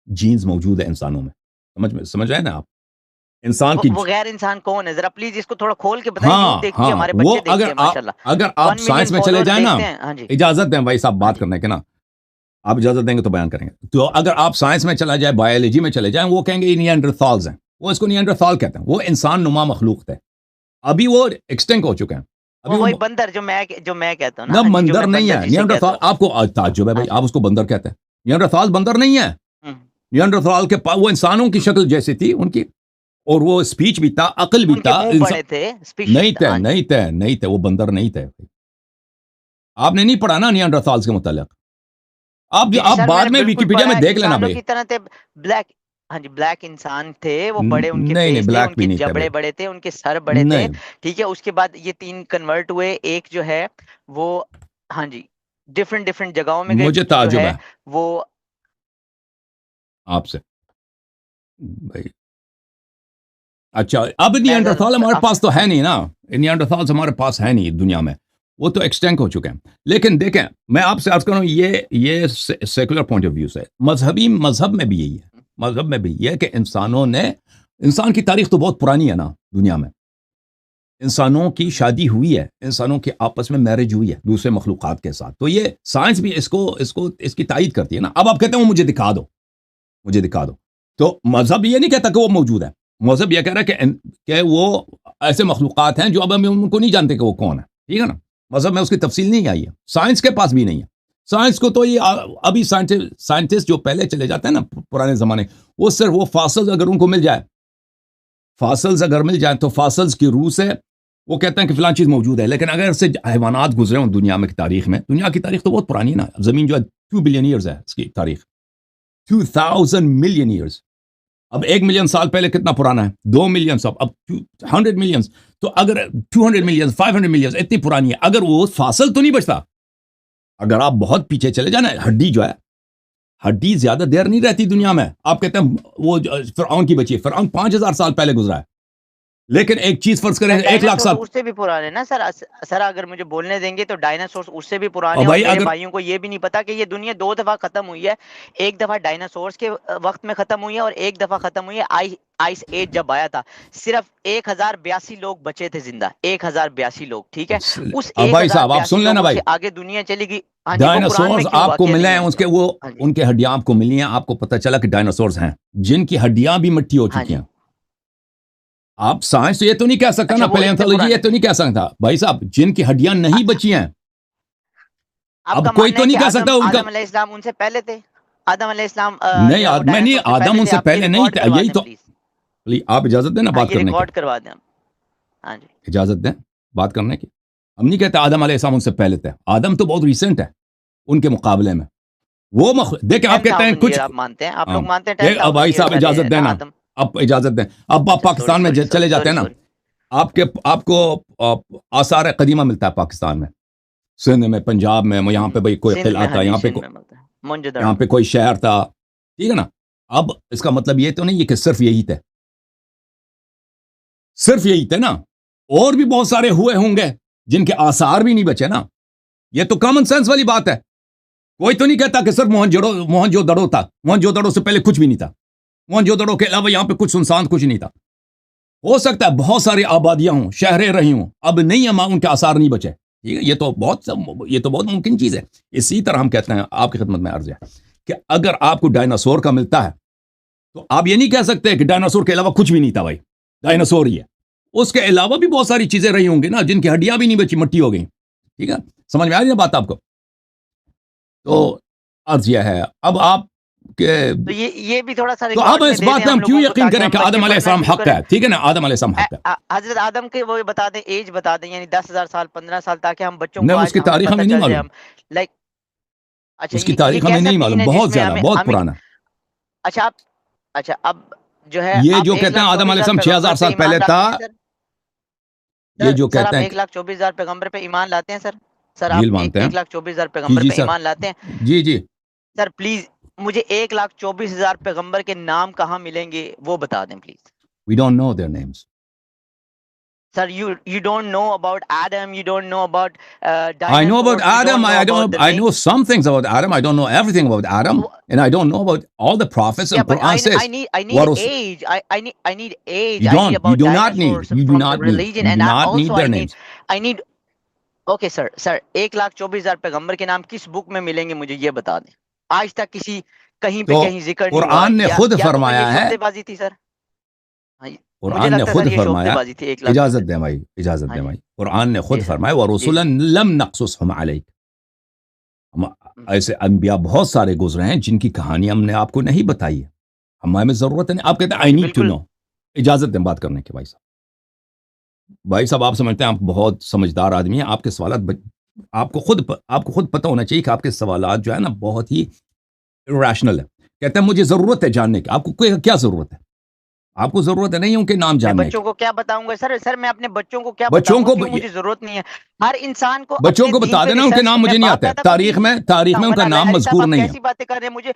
جینز موجود ہے انسانوں میں. سمجھ رہے ہیں نا آپ؟ انسان کی وہ غیر انسان کون ہے, ذرا پلیز اس کو تھوڑا کھول کے بتائیں. دیکھیے ہمارے بچے دیکھتے ہیں ماشاءاللہ. اگر آپ سائنس میں چلے جائیں نا, اجازت دیں بھائی صاحب بات کرنے کے نا, آپ اجازت دیں گے تو بیان کریں گے. تو اگر آپ سائنس میں چلا جائے, بایولوجی میں چلے جائیں, وہ کہیں گے یہ نیانڈرتھالز ہیں. وہ اس کو نیانڈرتھال کہتے ہیں. وہ انسان نما مخلوق تھے, ابھی وہ ایکسٹنکٹ ہو چکے ہیں. وہی بندر جو میں کہتا ہوں نا, بندر نہیں ہے نیانڈرتھال. آپ کو تعجب ہے بھائی, آپ اس کو بندر کہتے ہیں. نیانڈرتھال بندر نہیں ہے. نیانڈرتھال کے وہ انسانوں کی شکل جیسی تھی ان کی, اور وہ اسپیچ بھی تھا, عقل بھی تھا. نہیں تھے وہ بندر نہیں تھے. آپ نے نہیں پڑھا نا نیانڈرتھالز کے متعلق. آپ بعد میں ویکیپیڈیا میں دیکھ لینا بھائی. بلیک, ہاں جی بلیک انسان تھے, وہ بڑے ان کے فیس تھے, ان کے جبڑے بڑے تھے, ان کے سر بڑے تھے. ٹھیک ہے, اس کے بعد یہ 3 کنورٹ ہوئے. ایک جو ہے وہ ہاں جی ڈفرنٹ جگہوں میں گئے. مجھے تعجب ہے وہ آپ سے بھائی. اچھا, اب نیانڈرتھال ہمارے پاس تو ہے نہیں نا. نیانڈرتھال ہمارے پاس ہے نہیں دنیا میں. وہ تو ایکسٹینک ہو چکے ہیں. لیکن دیکھیں میں آپ سے عرض کروں یہ سیکولر پوائنٹ آف ویو سے مذہب میں بھی یہی ہے. مذہب میں بھی یہ ہے کہ انسان کی تاریخ تو بہت پرانی ہے نا دنیا میں. انسانوں کی شادی ہوئی ہے, انسانوں کے آپس میں میرج ہوئی ہے دوسرے مخلوقات کے ساتھ. تو یہ سائنس بھی اس کی تائید کرتی ہے نا. اب آپ کہتے ہیں وہ مجھے دکھا دو. تو مذہب یہ نہیں کہتا کہ وہ موجود ہے. مذہب یہ کہہ رہا ہے کہ وہ ایسے مخلوقات ہیں جو اب ہم ان کو نہیں جانتے کہ وہ کون ہے. ٹھیک ہے نا. مذہب میں اس کی تفصیل نہیں آئی ہے, سائنس کے پاس بھی نہیں ہے. سائنس کو تو یہ ابھی سائنٹسٹ جو پہلے چلے جاتے ہیں نا پرانے زمانے, وہ صرف وہ فاسلز اگر ان کو مل جائے تو فاسلز کی روح سے وہ کہتے ہیں کہ فلان چیز موجود ہے. لیکن اگر سے حیوانات گزرے ہوں دنیا کی تاریخ تو بہت پرانی ہے نا. زمین جو ہے 2 بلین ایئرز ہے, اس کی تاریخ 2000 ملین ایئرز. اب 1 ملین سال پہلے کتنا پرانا ہے, 2 ملین سال, اب 100 ملین. تو اگر 200 ملین 500 ملین اتنی پرانی ہے, اگر وہ فاصل تو نہیں بچتا. اگر آپ بہت پیچھے چلے جائیں نا, ہڈی زیادہ دیر نہیں رہتی دنیا میں. آپ کہتے ہیں وہ فرعون کی بچی ہے, فرعون 5000 سال پہلے گزرا ہے. لیکن ایک چیز فرض کریں 1 لاکھ سال اس سے بھی پرانے نا سر اگر مجھے بولنے دیں گے تو ڈائناسورس اس سے بھی پرانے ہیں. اور میرے بھائیوں کو یہ بھی نہیں پتا کہ یہ دنیا 2 دفعہ ختم ہوئی ہے. ایک دفعہ ڈائناسورس کے وقت میں ختم ہوئی ہے اور ایک دفعہ ختم ہوئی ہے آئس ایج جب آیا تھا. صرف 1082 لوگ بچے تھے زندہ, 1082 لوگ. ٹھیک ہے, اس بھائی صاحب آپ سن لینا بھائی, آگے دنیا چلی گئی. ڈائناسورس آپ کو ملے ہیں, ان کے ہڈیاں آپ کو ملی ہیں. آپ کو پتہ چلا کہ ڈائناسورس ہیں جن کی ہڈیاں بھی مٹی ہو چکی ہیں. آپ سائنس یہ تو نہیں کہہ سکتا نا, پیلیونتھولوجی یہ تو نہیں کہہ سکتا بھائی صاحب, جن کی ہڈیاں نہیں بچی ہیں. اب کوئی تو نہیں کہہ سکتا ان کا. آدم علیہ السلام ان سے پہلے تھے. آدم علیہ السلام نہیں, آدم ان سے پہلے نہیں تھا. یہی تو آپ اجازت دیں نا بات کرنے کی. ریکارڈ کروا دیں. ہاں جی اجازت دیں بات کرنے کی. ہم نہیں کہتے آدم علیہ السلام ان سے پہلے تھے. آدم تو بہت ریسنٹ ہے ان کے مقابلے میں. وہ دیکھیں آپ کہتے ہیں کچھ آپ مانتے ہیں, آپ لوگ مانتے ہیں. بھائی صاحب اجازت دینا, اب اجازت دیں. اب آپ پاکستان میں چلے جاتے ہیں نا, آپ کو آثار قدیمہ ملتا ہے پاکستان میں, سندھ میں, پنجاب میں. یہاں پہ بھائی کوئی قلعہ تھا, یہاں پہ کوئی شہر تھا. ٹھیک ہے نا. اب اس کا مطلب یہ تو نہیں ہے کہ صرف یہی تھے نا, اور بھی بہت سارے ہوئے ہوں گے جن کے آثار بھی نہیں بچے نا. یہ تو کامن سینس والی بات ہے. کوئی تو نہیں کہتا کہ صرف موہنجو تھا. موہنجو سے پہلے کچھ بھی نہیں تھا. موہنجو کے علاوہ یہاں پہ کچھ سنسان کچھ نہیں تھا. ہو سکتا ہے بہت ساری آبادیاں ہوں, شہریں رہی ہوں, اب نہیں ان کے آثار نہیں بچے. ٹھیک ہے, یہ تو بہت ممکن چیز ہے. اسی طرح ہم کہتے ہیں, آپ کی خدمت میں عرض ہے کہ اگر آپ کو ڈائناسور کا ملتا ہے تو آپ یہ نہیں کہہ سکتے کہ ڈائناسور کے علاوہ کچھ بھی نہیں تھا. بھائی ڈائناسور ہی ہے, اس کے علاوہ بھی بہت ساری چیزیں رہی ہوں گی نا جن کی ہڈیاں بھی نہیں بچی, مٹی ہو گئی. ٹھیک ہے, سمجھ میں آ رہی ہے بات آپ کو. تو عرض یہ ہے اب آپ کہ یہ بھی تھوڑا سا, تو اب اس بات پہ ہم کیوں یقین کریں کہ آدم علیہ السلام حق ہے. ٹھیک ہے نا, آدم علیہ السلام حق ہے. حضرت آدم کے وہ بتا دیں, ایج بتا دیں, یعنی 10,000 سال 15 سال, تاکہ ہم بچوں کو اس کی تاریخ ہمیں نہیں معلوم. لائک اس کی تاریخ ہمیں نہیں معلوم, بہت زیادہ, بہت پرانا. اچھا اب جو ہے یہ جو کہتے ہیں آدم علیہ السلام 6,000 سال پہلے تھا, یہ جو کہتے ہیں 1,24,000 پیغمبر پہ ایمان لاتے ہیں سر آپ 1,24,000 پیغمبر پہ ایمان لاتے ہیں. جی سر پلیز مجھے 1,24,000 پیغمبر کے نام کہاں ملیں گے وہ بتا دیں please. We don't know their names. Sir, you don't know about Adam, you don't know about I know about Adam. I know some things about Adam. I don't know everything about Adam, and I don't know about all the prophets. And Quran says I need age. I need age. You do not need. You do not need their names. I need. Okay, sir. 1,24,000 پیغمبر کے نام کس بک میں ملیں گے مجھے یہ بتا دیں. آج تک کہیں پہ کہیں ذکر نہیں ہوا. قرآن نے خود فرمایا ہے. سودے بازی تھی سر. قرآن نے خود فرمایا. اجازت دیں بھائی. قرآن نے خود فرمایا وَرُسُلًا لَمْ نَقْصُصْهُمْ عَلَيْكَ. ایسے انبیاء بہت سارے گزرے ہیں جن کی کہانی ہم نے آپ کو نہیں بتائی ہے. ہمیں ضرورت نہیں. آپ کہتے ہیں I need to know. اجازت دیں بات کرنے کی. بھائی صاحب آپ سمجھتے ہیں آپ بہت سمجھدار آدمی ہیں. آپ کے سوالات آپ کو خود پتہ ہونا چاہیے کہ آپ کے سوالات جو ہے نا بہت ہی ریشنل ہے. کہتے ہیں مجھے ضرورت ہے جاننے کی. آپ کو کیا ضرورت ہے؟ آپ کو ضرورت ہے نہیں ان کے نام جاننے کی. بچوں کو کیا بتاؤں گا سر میں اپنے بچوں کو کیا بتاؤں گا کہ مجھے ضرورت نہیں ہے. ہر انسان کو بچوں کو بتا دینا ان کے نام مجھے نہیں آتے، تاریخ میں ان کا نام مذکور نہیں ہے. ایسی باتیں کر رہے ہیں، مجھے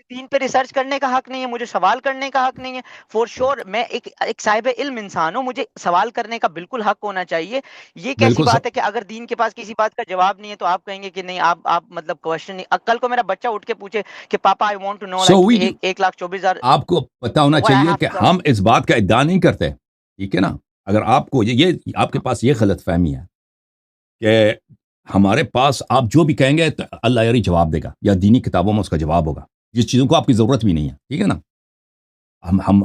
دین پہ ریسرچ کرنے کا حق نہیں ہے، مجھے سوال کرنے کا حق نہیں ہے. فور شور میں ایک صاحب علم انسان ہوں، مجھے سوال کرنے کا بالکل حق ہونا چاہیے. یہ کیسی بات ہے کہ اگر دین کے پاس کسی بات کا جواب نہیں ہے تو آپ کہیں گے کہ نہیں آپ مطلب کوشچن نہیں. کل کو میرا بچہ اٹھ کے پوچھے کہ پاپا آئی وانٹ ٹو نو 1,24,000. آپ کو پتا ہونا چاہیے کہ ہم اس بات کا ادعا نہیں کرتے، ٹھیک ہے نا. اگر آپ کو یہ آپ کے پاس یہ غلط فہمی ہے کہ ہمارے پاس آپ جو بھی کہیں گے تو اللہ یاری جواب دے گا، یا دینی کتابوں میں اس کا جواب ہوگا جس چیزوں کو آپ کی ضرورت بھی نہیں ہے، ٹھیک ہے نا.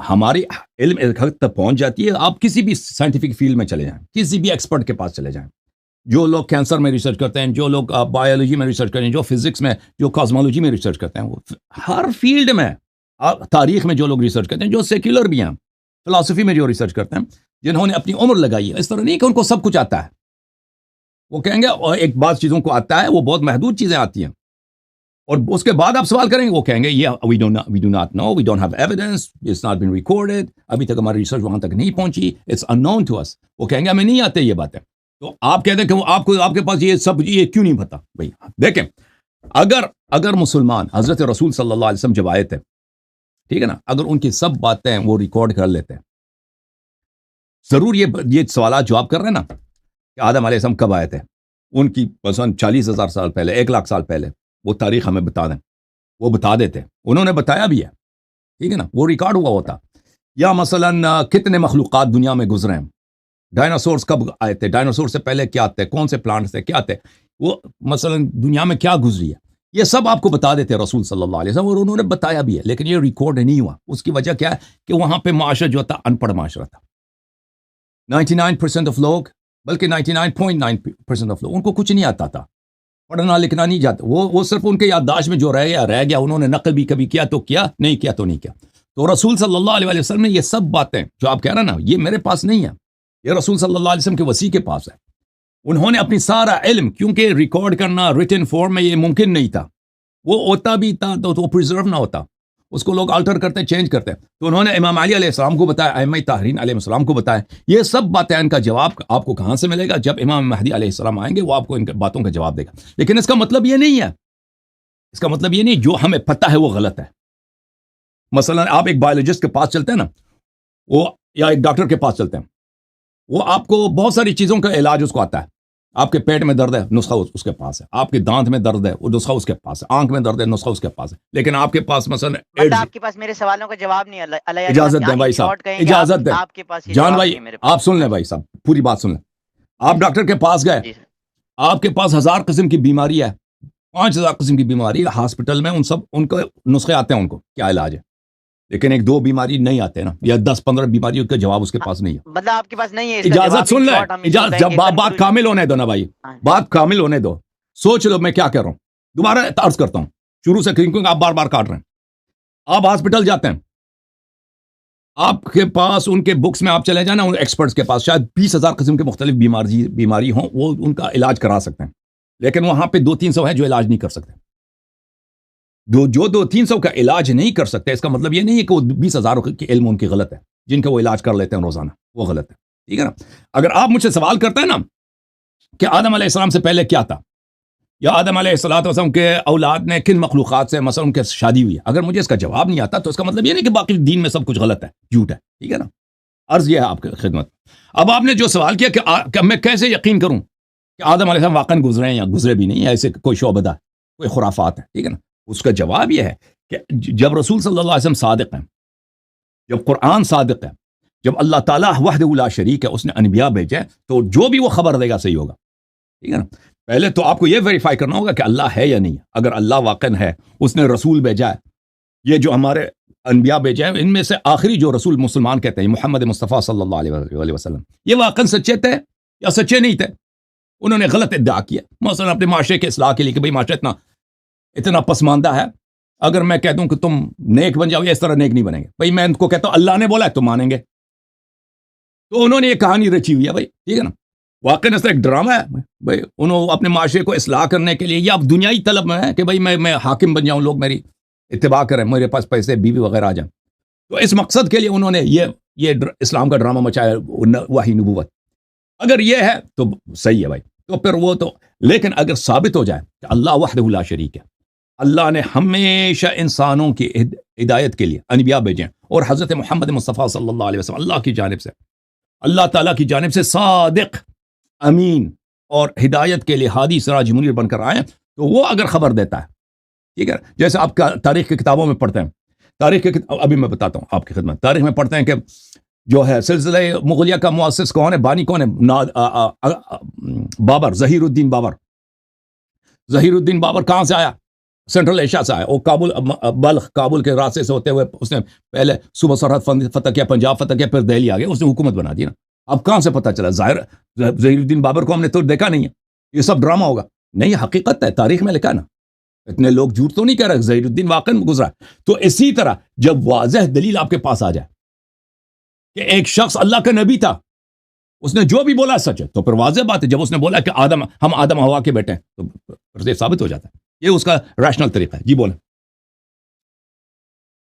ہماری علم ایک حد تک پہنچ جاتی ہے. آپ کسی بھی سائنٹیفک فیلڈ میں چلے جائیں، کسی بھی ایکسپرٹ کے پاس چلے جائیں، جو لوگ کینسر میں ریسرچ کرتے ہیں، جو لوگ بایولوجی میں ریسرچ کرتے ہیں، جو فزکس میں، جو کاسمولوجی میں ریسرچ کرتے ہیں، وہ ہر فیلڈ میں، تاریخ میں جو لوگ ریسرچ کرتے ہیں، جو سیکولر بھی ہیں، فلسفی میں جو ریسرچ کرتے ہیں، جنہوں نے اپنی عمر لگائی ہے. اس طرح نہیں کہ ان کو سب کچھ آتا ہے. وہ کہیں گے اور ایک بعض چیزوں کو آتا ہے، وہ بہت محدود چیزیں آتی ہیں، اور اس کے بعد آپ سوال کریں گے، وہ کہیں گے we do not know, we don't have evidence, it's not been recorded, ابھی تک ہماری ریسرچ وہاں تک نہیں پہنچی, it's unknown to us. وہ کہیں گے ہمیں نہیں آتے یہ باتیں. تو آپ کہتے ہیں کہ آپ کے پاس یہ کیوں نہیں پتا. بھائی دیکھیں، اگر مسلمان حضرت رسول صلی اللہ علیہ وسلم جب آئے تھے، ٹھیک ہے نا، اگر ان کی سب باتیں وہ ریکارڈ کر لیتے ہیں، ضرور یہ سوالات جو آپ کر رہے ہیں نا کہ آدم علیہ السلام کب آئے تھے، ان کی مثلا 40,000 سال پہلے، 1,00,000 سال پہلے، وہ تاریخ ہمیں بتا دیں، وہ بتا دیتے. انہوں نے بتایا بھی ہے، ٹھیک ہے نا، وہ ریکارڈ ہوا ہوتا. یا مثلا کتنے مخلوقات دنیا میں گزرے ہیں، ڈائناسورس کب آئے تھے، ڈائناسور سے پہلے کیا تھے، کون سے پلانٹس تھے، کیا تھے، وہ مثلا دنیا میں کیا گزری ہے، یہ سب آپ کو بتا دیتے رسول صلی اللہ علیہ وسلم، اور انہوں نے بتایا بھی ہے. لیکن یہ ریکارڈ نہیں ہوا. اس کی وجہ کیا ہے کہ وہاں پہ معاشرہ جو تھا ان پڑھ معاشرہ تھا. 99% آف لوگ، بلکہ 99.9% آف لوگ، ان کو کچھ نہیں آتا تھا، پڑھنا لکھنا نہیں جاتا. وہ صرف ان کے یادداشت میں جو رہ گیا، انہوں نے نقل بھی کبھی کیا تو کیا، نہیں کیا تو نہیں کیا. تو رسول صلی اللہ علیہ وسلم نے یہ سب باتیں جو آپ کہہ رہے ہیں نا، یہ میرے پاس نہیں ہے، یہ رسول صلی اللہ علیہ وسلم کے وسیع کے پاس ہے. انہوں نے اپنی سارا علم، کیونکہ ریکارڈ کرنا ریٹن فارم میں یہ ممکن نہیں تھا، وہ ہوتا بھی تھا تو وہ پریزرو نہ ہوتا، اس کو لوگ آلٹر کرتے، چینج کرتے. تو انہوں نے امام علی علیہ السلام کو بتایا، ائمہ طاہرین علیہ السلام کو بتایا. یہ سب باتیں، ان کا جواب آپ کو کہاں سے ملے گا؟ جب امام مہدی علیہ السلام آئیں گے، وہ آپ کو ان باتوں کا جواب دے گا. لیکن اس کا مطلب یہ نہیں ہے، اس کا مطلب یہ نہیں جو ہمیں پتہ ہے وہ غلط ہے. مثلا آپ ایک بایولوجسٹ کے پاس چلتے ہیں نا، وہ یا ایک ڈاکٹر کے پاس چلتے ہیں، وہ آپ کو بہت ساری چیزوں کا علاج اس کو آتا ہے. آپ کے پیٹ میں درد ہے، نسخہ اس کے پاس ہے. آپ کے دانت میں درد ہے، وہ نسخہ اس کے پاس ہے. آنکھ میں درد ہے، نسخہ اس کے پاس ہے. لیکن آپ کے پاس مثلا آپ کے پاس میرے سوالوں کا جواب نہیں ہے. اجازت دیں بھائی صاحب، اجازت دیں. آپ کے پاس جان بھائی آپ سن لیں، بھائی صاحب پوری بات سن لیں. آپ ڈاکٹر کے پاس گئے، آپ کے پاس 1000 قسم کی بیماری ہے، 5000 قسم کی بیماری ہے ہاسپٹل میں، ان کو نسخے آتے ہیں، ان کو کیا علاج ہے. لیکن 1-2 بیماری نہیں آتے نا، یا 10-15 بیماریوں کا جواب اس کے پاس نہیں ہے. مطلب آپ کے پاس نہیں ہے. اجازت سن لیں، جب بات کامل ہونے دو نا بھائی، بات کامل ہونے دو. سوچ لو میں کیا کہہ رہا ہوں. دوبارہ عرض کرتا ہوں شروع سے، کیونکہ آپ بار بار کاٹ رہے ہیں. آپ ہاسپٹل جاتے ہیں، آپ کے پاس ان کے بکس میں آپ چلے جائیں نا، ان ایکسپرٹس کے پاس شاید 20,000 قسم کے مختلف بیماری ہوں، وہ ان کا علاج کرا سکتے ہیں. لیکن وہاں پہ 200-300 ہیں جو علاج نہیں کر سکتے. جو 200-300 کا علاج نہیں کر سکتے، اس کا مطلب یہ نہیں ہے کہ وہ 20,000 کے علم ان کی غلط ہے، جن کا وہ علاج کر لیتے ہیں روزانہ، وہ غلط ہے. ٹھیک ہے نا. اگر آپ مجھ سے سوال کرتے ہیں نا کہ آدم علیہ السلام سے پہلے کیا تھا، یا آدم علیہ السلام کے اولاد نے کن مخلوقات سے مثلا ان کے شادی ہوئی ہے، اگر مجھے اس کا جواب نہیں آتا تو اس کا مطلب یہ نہیں کہ باقی دین میں سب کچھ غلط ہے، جھوٹ ہے. ٹھیک ہے نا. عرض یہ ہے آپ کی خدمت. اب آپ نے جو سوال کیا کہ میں کیسے یقین کروں کہ آدم علیہ السلام واقعا گزرے ہیں یا گزرے بھی نہیں، ایسے کوئی شعبدہ، کوئی خرافات ہے. ٹھیک ہے نا. اس کا جواب یہ ہے کہ جب رسول صلی اللہ علیہ وسلم صادق ہیں، جب قرآن صادق ہے، جب اللہ تعالیٰ وحدہ لا شریک ہے، اس نے انبیاء بھیجے، تو جو بھی وہ خبر دے گا صحیح ہوگا. ٹھیک ہے نا. پہلے تو آپ کو یہ ویریفائی کرنا ہوگا کہ اللہ ہے یا نہیں. اگر اللہ واقعا ہے، اس نے رسول بھیجا ہے، یہ جو ہمارے انبیاء بھیجے ہیں، ان میں سے آخری جو رسول مسلمان کہتے ہیں محمد مصطفیٰ صلی اللہ علیہ وسلم، یہ واقعا سچے تھے یا سچے نہیں تھے. انہوں نے غلط ادعا کیا، مثلا اپنے معاشرے کے اصلاح کے لیے کہ بھئی معاشرہ اتنا پسماندہ ہے، اگر میں کہتا ہوں کہ تم نیک بن جاؤ، یہ اس طرح نیک نہیں بنیں گے. بھئی میں ان کو کہتا ہوں اللہ نے بولا ہے تو مانیں گے. تو انہوں نے یہ کہانی رچی ہوئی ہے بھائی. ٹھیک ہے نا. واقعی اس طرح ایک ڈرامہ ہے بھائی، انہوں اپنے معاشرے کو اصلاح کرنے کے لیے، یا دنیائی طلب میں ہے کہ بھئی میں حاکم بن جاؤں، لوگ میری اتباع کریں، میرے پاس پیسے، بیوی وغیرہ آ جائیں. تو اس مقصد کے لیے انہوں نے یہ اسلام کا ڈرامہ مچایا، وحی نبوت. اگر یہ ہے تو صحیح ہے بھائی. تو پھر وہ تو لیکن اگر ثابت ہو جائے کہ اللہ وحدہ لا شریک ہے، اللہ نے ہمیشہ انسانوں کی ہدایت کے لیے انبیاء بھیجے ہیں، اور حضرت محمد مصطفیٰ صلی اللہ علیہ وسلم اللہ کی جانب سے، اللہ تعالیٰ کی جانب سے صادق، امین اور ہدایت کے لیے ہادی سراج منیر بن کر آئے، تو وہ اگر خبر دیتا ہے، ٹھیک ہے، جیسے آپ کا تاریخ کی کتابوں میں پڑھتے ہیں، تاریخ کی ابھی میں بتاتا ہوں آپ کی خدمت، تاریخ میں پڑھتے ہیں کہ جو ہے سلسلہ مغلیہ کا مؤسس کون ہے، بانی کون ہے، بابر، ظہیر الدین بابر۔ ظہیر الدین بابر کہاں سے آیا؟ سینٹرل ایشیا سے آیا، وہ کابل، بلخ کابل کے راستے سے ہوتے ہوئے اس نے پہلے صوبہ سرحد فتح کیا، پنجاب فتح کیا، پھر دہلی آ گیا، اس نے حکومت بنا دی نا۔ اب کہاں سے پتہ چلا؟ ظاہر ظہیر الدین بابر کو ہم نے تو دیکھا نہیں ہے، یہ سب ڈرامہ ہوگا، نہیں حقیقت ہے، تاریخ میں لکھا نا، اتنے لوگ جھوٹ تو نہیں کہہ رہے، ظہیر الدین واقعا گزرا۔ تو اسی طرح جب واضح دلیل آپ کے پاس آ جائے کہ ایک شخص اللہ کا نبی تھا، اس نے جو بھی بولا سچ ہے، تو پھر واضح بات ہے، جب اس نے بولا کہ ہم آدم ہوا کے بیٹے ہیں، تو پھر ثابت ہو جاتا ہے، یہ اس کا ریشنل طریقہ ہے۔ جی بولیں۔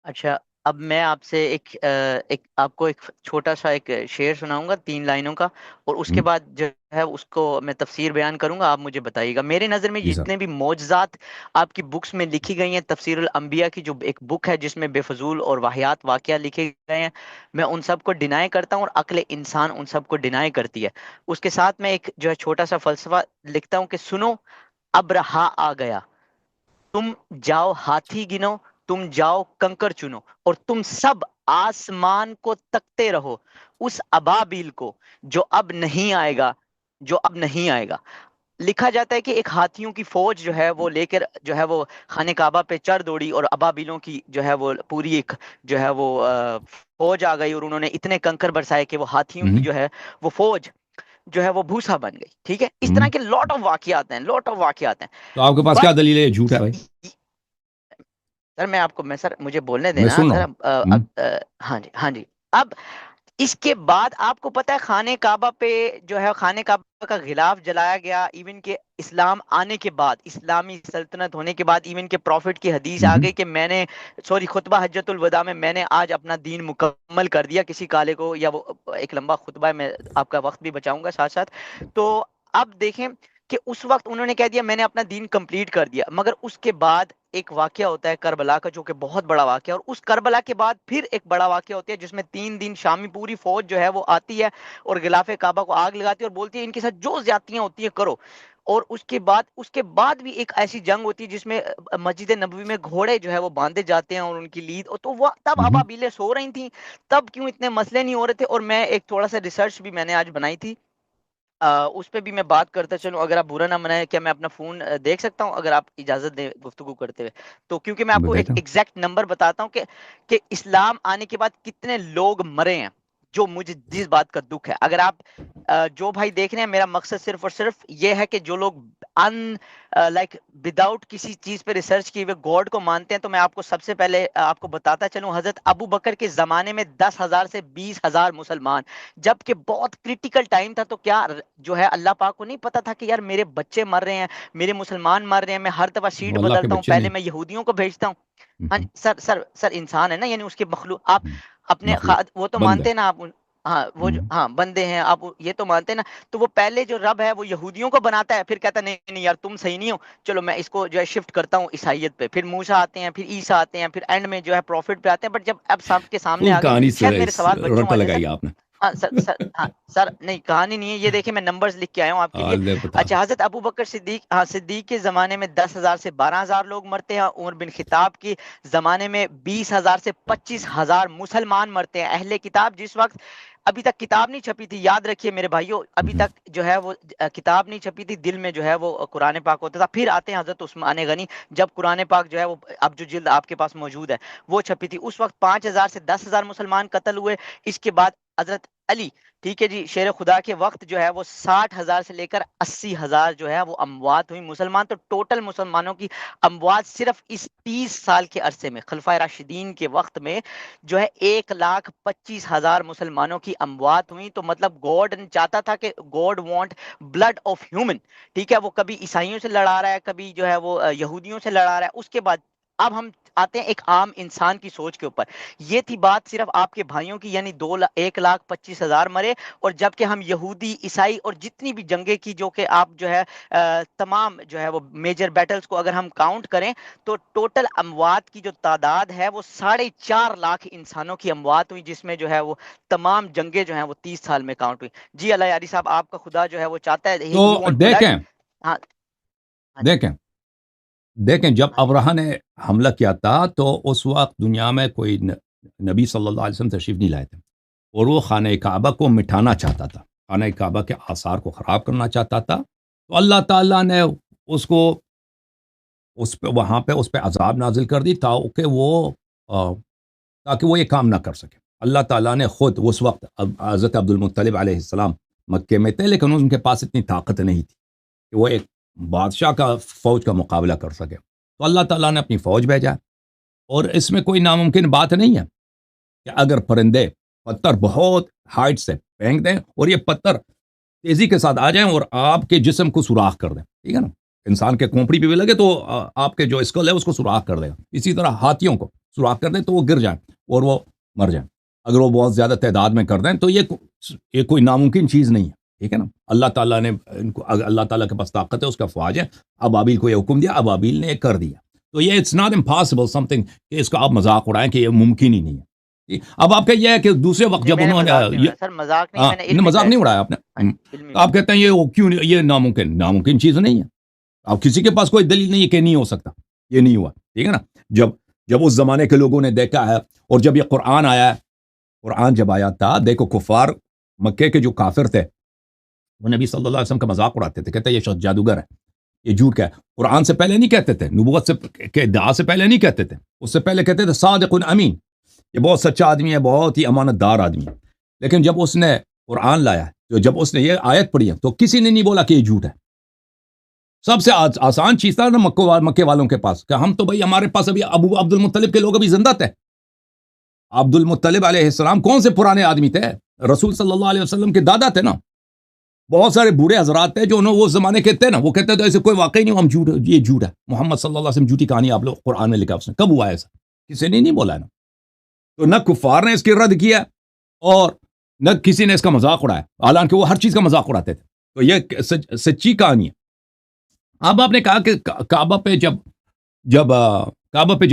اچھا، اب میں آپ سے آپ کو ایک چھوٹا سا ایک شعر سناؤں گا 3 لائنوں کا، اور اس کے بعد جو ہے اس کو میں تفسیر بیان کروں گا، آپ مجھے بتائیے گا۔ میرے نظر میں جی سر۔ جتنے بھی معجزات آپ کی بکس میں لکھی گئی ہیں، تفسیر الانبیاء کی جو ایک بک ہے جس میں بے فضول اور واہیات واقعہ لکھے گئے ہیں، میں ان سب کو ڈینائی کرتا ہوں، اور عقل انسان ان سب کو ڈینائی کرتی ہے۔ اس کے ساتھ میں ایک جو ہے چھوٹا سا فلسفہ لکھتا ہوں کہ سنو، ابرہا آ گیا، تم جاؤ ہاتھی گنو، تم جاؤ کنکر چنو، اور تم سب آسمان کو تکتے رہو، اس ابابیل کو جو اب نہیں آئے گا، جو اب نہیں آئے گا۔ لکھا جاتا ہے کہ ایک ہاتھیوں کی فوج جو ہے وہ لے کر جو ہے وہ خانہ کعبہ پہ چڑھ دوڑی، اور ابابیلوں کی جو ہے وہ پوری ایک جو ہے وہ فوج آ گئی، اور انہوں نے اتنے کنکر برسائے کہ وہ ہاتھیوں کی جو ہے وہ فوج جو ہے وہ بھوسا بن گئی۔ ٹھیک ہے، اس طرح کے لاٹ آف واقعات ہیں، لاٹ آف واقعات ہیں۔ تو آپ کے پاس کیا بٹ دلیل ہے؟ جھوٹ ہے بھائی؟ سر میں آپ کو سر مجھے بولنے میں دینا سن رہا سر۔ ہوں۔ ہاں جی، ہاں جی۔ اب اس کے بعد آپ کو پتا ہے خانہ کعبہ پہ جو ہے خانہ کعبہ کا غلاف جلایا گیا، ایون کہ اسلام آنے کے بعد، اسلامی سلطنت ہونے کے بعد، ایون کہ پروفٹ کی حدیث آ گئی کہ میں نے خطبہ حجت الوداع میں نے آج اپنا دین مکمل کر دیا کسی کالے کو، یا وہ ایک لمبا خطبہ ہے، میں آپ کا وقت بھی بچاؤں گا ساتھ ساتھ۔ تو اب دیکھیں کہ اس وقت انہوں نے کہہ دیا میں نے اپنا دین کمپلیٹ کر دیا، مگر اس کے بعد ایک واقعہ ہوتا ہے کربلا کا، جو کہ بہت بڑا واقعہ ہے، اور اس کربلا کے بعد پھر ایک بڑا واقعہ ہوتا ہے جس میں 3 دن شامی پوری فوج جو ہے وہ آتی ہے اور غلاف کعبہ کو آگ لگاتی ہے اور بولتی ہے ان کے ساتھ جو زیادتیاں ہوتی ہیں کرو۔ اور اس کے بعد بھی ایک ایسی جنگ ہوتی ہے جس میں مسجد نبوی میں گھوڑے جو ہے وہ باندھے جاتے ہیں اور ان کی لید، تو وہ تب ابابیلیں سو رہی تھیں، تب کیوں اتنے مسئلے نہیں ہو رہے تھے؟ اور میں ایک تھوڑا سا ریسرچ بھی میں نے آج بنائی تھی، اس پہ بھی میں بات کرتا چلوں، اگر آپ برا نہ منائے کیا میں اپنا فون دیکھ سکتا ہوں اگر آپ اجازت دیں گفتگو کرتے ہوئے؟ تو کیونکہ میں آپ کو ایک دیکھا ایگزیکٹ نمبر بتاتا ہوں کہ اسلام آنے کے بعد کتنے لوگ مرے ہیں، جو مجھے جس بات کا دکھ ہے۔ اگر آپ جو بھائی دیکھ رہے ہیں، میرا مقصد صرف اور صرف یہ ہے کہ جو لوگ لائک وداؤٹ کسی چیز پہ ریسرچ کیے ہوئے گاڈ کو مانتے ہیں، تو میں آپ کو سب سے پہلے آپ کو بتاتا چلوں، حضرت ابو بکر کے زمانے میں 10,000 سے 20,000 مسلمان، جبکہ بہت کرٹیکل ٹائم تھا، تو کیا جو ہے اللہ پاک کو نہیں پتا تھا کہ یار میرے بچے مر رہے ہیں، میرے مسلمان مر رہے ہیں، میں ہر دفعہ سیٹ وہ اللہ کے بدلتا ہوں، بچے پہلے نہیں، میں یہودیوں کو بھیجتا ہوں۔ ہاں جی سر انسان ہے نا، یعنی اس کے مخلوق، آپ اپنے مخلوق وہ تو بند ہے۔ مانتے ہیں نا آپ، ہاں وہ جو ہاں بندے ہیں، آپ یہ تو مانتے ہیں نا، تو وہ پہلے جو رب ہے وہ یہودیوں کو بناتا ہے، پھر کہتا ہے نہیں نہیں یار تم صحیح نہیں ہو، چلو میں اس کو جو ہے شفٹ کرتا ہوں عیسائیت پہ، پھر موسیٰ آتے ہیں، پھر عیسیٰ آتے ہیں، پھر اینڈ میں جو ہے پروفٹ پہ آتے ہیں۔ بٹ جب اب سب کے سامنے خوب آ گئے، کہانی شاید میرے سوال بچوں رٹا والے ہیں سر۔ لگائی آپ نے۔ ہاں سر نہیں کہانی نہیں ہے، یہ دیکھیں میں نمبرز لکھ کے آیا ہوں آپ کے لیے۔ بتا۔ اچھا، حضرت ابو بکر صدیق، صدیق کے زمانے میں 10,000 سے 12,000 لوگ مرتے ہیں، عمر بن خطاب کے زمانے میں 20,000 سے 25,000 مسلمان مرتے ہیں۔ اہل کتاب جس وقت ابھی تک کتاب نہیں چھپی تھی، یاد رکھیے میرے بھائیوں، ابھی تک جو ہے وہ کتاب نہیں چھپی تھی، دل میں جو ہے وہ قرآن پاک ہوتا تھا۔ پھر آتے ہیں حضرت عثمان غنی، جب قرآن پاک جو ہے وہ اب جو جلد آپ کے پاس موجود ہے وہ چھپی تھی، اس وقت 5,000 سے 10,000 مسلمان قتل ہوئے۔ اس کے بعد حضرت علی، ٹھیک ہے جی، شیر خدا کے وقت جو ہے وہ 60,000 سے لے کر 80,000 جو ہے وہ اموات ہوئی مسلمان۔ تو ٹوٹل مسلمانوں کی اموات صرف اس 30 سال کے عرصے میں، خلفائے راشدین کے وقت میں جو ہے 1,25,000 مسلمانوں کی اموات ہوئی۔ تو مطلب گاڈ چاہتا تھا کہ God want blood of human, ٹھیک ہے، وہ کبھی عیسائیوں سے لڑا رہا ہے، کبھی جو ہے وہ یہودیوں سے لڑا رہا ہے۔ اس کے بعد اب ہم آتے ہیں ایک عام انسان کی سوچ کے اوپر. یہ تھی بات صرف آپ کے بھائیوں کی، یعنی 1,25,000 مرے، اور جبکہ ہم یہودی عیسائی اور جتنی بھی جنگیں کی جو کہ آپ جو ہے تمام جو ہے وہ میجر بیٹلز کو اگر ہم کاؤنٹ کریں تو ٹوٹل اموات کی جو تعداد ہے وہ 4.5 لاکھ انسانوں کی اموات ہوئی، جس میں جو ہے وہ تمام جنگیں جو ہیں وہ 30 سال میں کاؤنٹ ہوئی. جی اللہ یاری صاحب، آپ کا خدا جو ہے وہ چاہتا ہے تو دیکھیں ہاں دیکھیں دیکھیں جب ابرہہ نے حملہ کیا تھا تو اس وقت دنیا میں کوئی نبی صلی اللہ علیہ وسلم تشریف نہیں لائے تھے، اور وہ خانہ کعبہ کو مٹانا چاہتا تھا، خانہ کعبہ کے آثار کو خراب کرنا چاہتا تھا. تو اللہ تعالیٰ نے اس کو وہاں پہ اس پہ عذاب نازل کر دی تاکہ وہ یہ کام نہ کر سکے. اللہ تعالیٰ نے خود اس وقت حضرت عبد المطلب علیہ السلام مکے میں تھے، لیکن ان کے پاس اتنی طاقت نہیں تھی کہ وہ ایک بادشاہ کا فوج کا مقابلہ کر سکے. تو اللہ تعالیٰ نے اپنی فوج بھیجا، اور اس میں کوئی ناممکن بات نہیں ہے کہ اگر پرندے پتھر بہت ہائٹ سے پھینک دیں اور یہ پتھر تیزی کے ساتھ آ جائیں اور آپ کے جسم کو سوراخ کر دیں، ٹھیک ہے نا، انسان کے کھوپڑی پہ بھی لگے تو آپ کے جو اسکل ہے اس کو سوراخ کر دے گا. اسی طرح ہاتھیوں کو سوراخ کر دیں تو وہ گر جائیں اور وہ مر جائیں. اگر وہ بہت زیادہ تعداد میں کر دیں تو یہ کوئی ناممکن چیز نہیں ہے، ٹھیک ہے نا. اللہ تعالیٰ نے ان کو، اللہ تعالیٰ کے پاس طاقت ہے، اس کا فوج ہے. ابابیل کو یہ حکم دیا، ابابیل نے یہ کر دیا. تو یہ it's not impossible something کہ اس کا آپ مذاق اڑائیں کہ یہ ممکن ہی نہیں ہے. اب آپ کا یہ ہے کہ دوسرے وقت جب انہوں نے مذاق نہیں اڑایا آپ نے، آپ کہتے ہیں یہ کیوں یہ ناممکن چیز نہیں ہے. اب کسی کے پاس کوئی دلیل نہیں ہے کہ نہیں ہو سکتا، یہ نہیں ہوا، ٹھیک ہے نا. جب اس زمانے کے لوگوں نے دیکھا ہے، اور جب یہ قرآن آیا، قرآن جب آیا تھا، دیکھو کفار مکے کے جو کافر تھے وہ نبی صلی اللہ علیہ وسلم کا مذاق اڑاتے تھے، کہتے ہیں یہ شخص جادوگر ہے، یہ جھوٹ کا ہے. قرآن سے پہلے نہیں کہتے تھے، نبوت سے کے ادعا سے پہلے نہیں کہتے تھے، اس سے پہلے کہتے تھے صادق امین، یہ بہت سچا آدمی ہے، بہت ہی امانت دار آدمی ہے. لیکن جب اس نے قرآن لایا، جب اس نے یہ آیت پڑھی ہے، تو کسی نے نہیں بولا کہ یہ جھوٹ ہے. سب سے آسان چیز تھا نا مکے والوں کے پاس کہ ہم تو بھائی ہمارے پاس ابھی ابو عبد المطلب کے لوگ ابھی زندہ تھے. عبد المطلب علیہ السلام کون سے پرانے آدمی تھے؟ رسول صلی اللہ علیہ وسلم کے دادا تھے نا. بہت سارے بوڑھے حضرات تھے جو وہ زمانے کے تھے نا، وہ کہتے تھے ایسے کوئی واقعی نہیں، ہم جھوٹ، یہ جھوٹ ہے، محمد صلی اللہ علیہ وسلم جھوٹی کہانی آپ لوگ قرآن میں لکھا، اس نے کب ہوا ایسا؟ کسی نے نہیں بولا ہے نا. تو نہ کفار نے اس کی رد کیا اور نہ کسی نے اس کا مذاق اڑایا، حالانکہ وہ ہر چیز کا مذاق اڑاتے تھے. تو یہ سچی کہانی ہے. اب آپ نے کہا کہ کعبہ پہ جب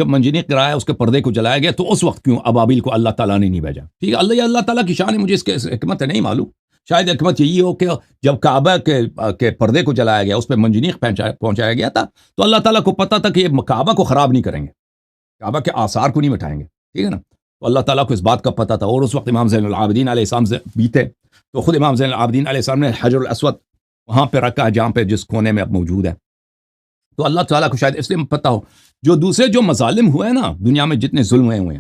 منجنیق گرایا، اس کے پردے کو جلایا گیا، تو اس وقت کیوں ابابیل کو اللہ تعالیٰ نے نہیں بھیجا؟ ٹھیک ہے، اللہ تعالیٰ کی شان ہے، مجھے اس کے حکمت ہے نہیں معلوم. شاید حکمت یہی ہو کہ جب کعبہ کے پردے کو جلایا گیا، اس پہ منجنیق پہنچایا گیا تھا، تو اللہ تعالیٰ کو پتا تھا کہ یہ کعبہ کو خراب نہیں کریں گے، کعبہ کے آثار کو نہیں مٹائیں گے، ٹھیک ہے نا. تو اللہ تعالیٰ کو اس بات کا پتا تھا. اور اس وقت امام زین العابدین علیہ السلام سے بھی تھے، تو خود امام زین العابدین علیہ السلام نے حجر الاسود وہاں پہ رکھا جہاں پہ جس کونے میں اب موجود ہے. تو اللہ تعالیٰ کو شاید اس لیے پتا ہو جو دوسرے جو مظالم ہوئے نا دنیا میں، جتنے ظلم ہوئے ہیں،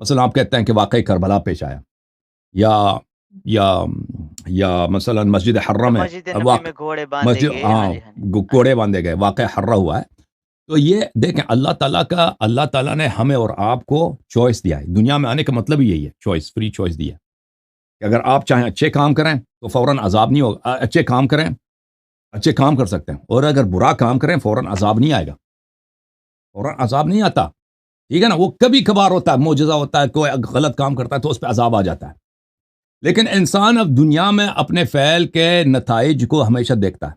مثلا آپ کہتے ہیں کہ واقعی کربلا پیش آیا، یا مثلا مسجد حرم ہے، گھوڑے باندھے گئے، واقعہ حرہ ہوا ہے. تو یہ دیکھیں اللہ تعالیٰ نے ہمیں اور آپ کو چوائس دیا ہے. دنیا میں آنے کا مطلب ہی یہی ہے، چوائس، فری چوائس دی ہے کہ اگر آپ چاہیں اچھے کام کریں تو فوراً عذاب نہیں ہوگا، اچھے کام کریں، اچھے کام کر سکتے ہیں، اور اگر برا کام کریں فوراً عذاب نہیں آئے گا، فوراً عذاب نہیں آتا، ٹھیک ہے نا. وہ کبھی کبھار ہوتا ہے، معجزہ ہوتا ہے، کوئی غلط کام کرتا ہے تو اس پہ عذاب آ جاتا ہے. لیکن انسان اب دنیا میں اپنے فعل کے نتائج کو ہمیشہ دیکھتا ہے.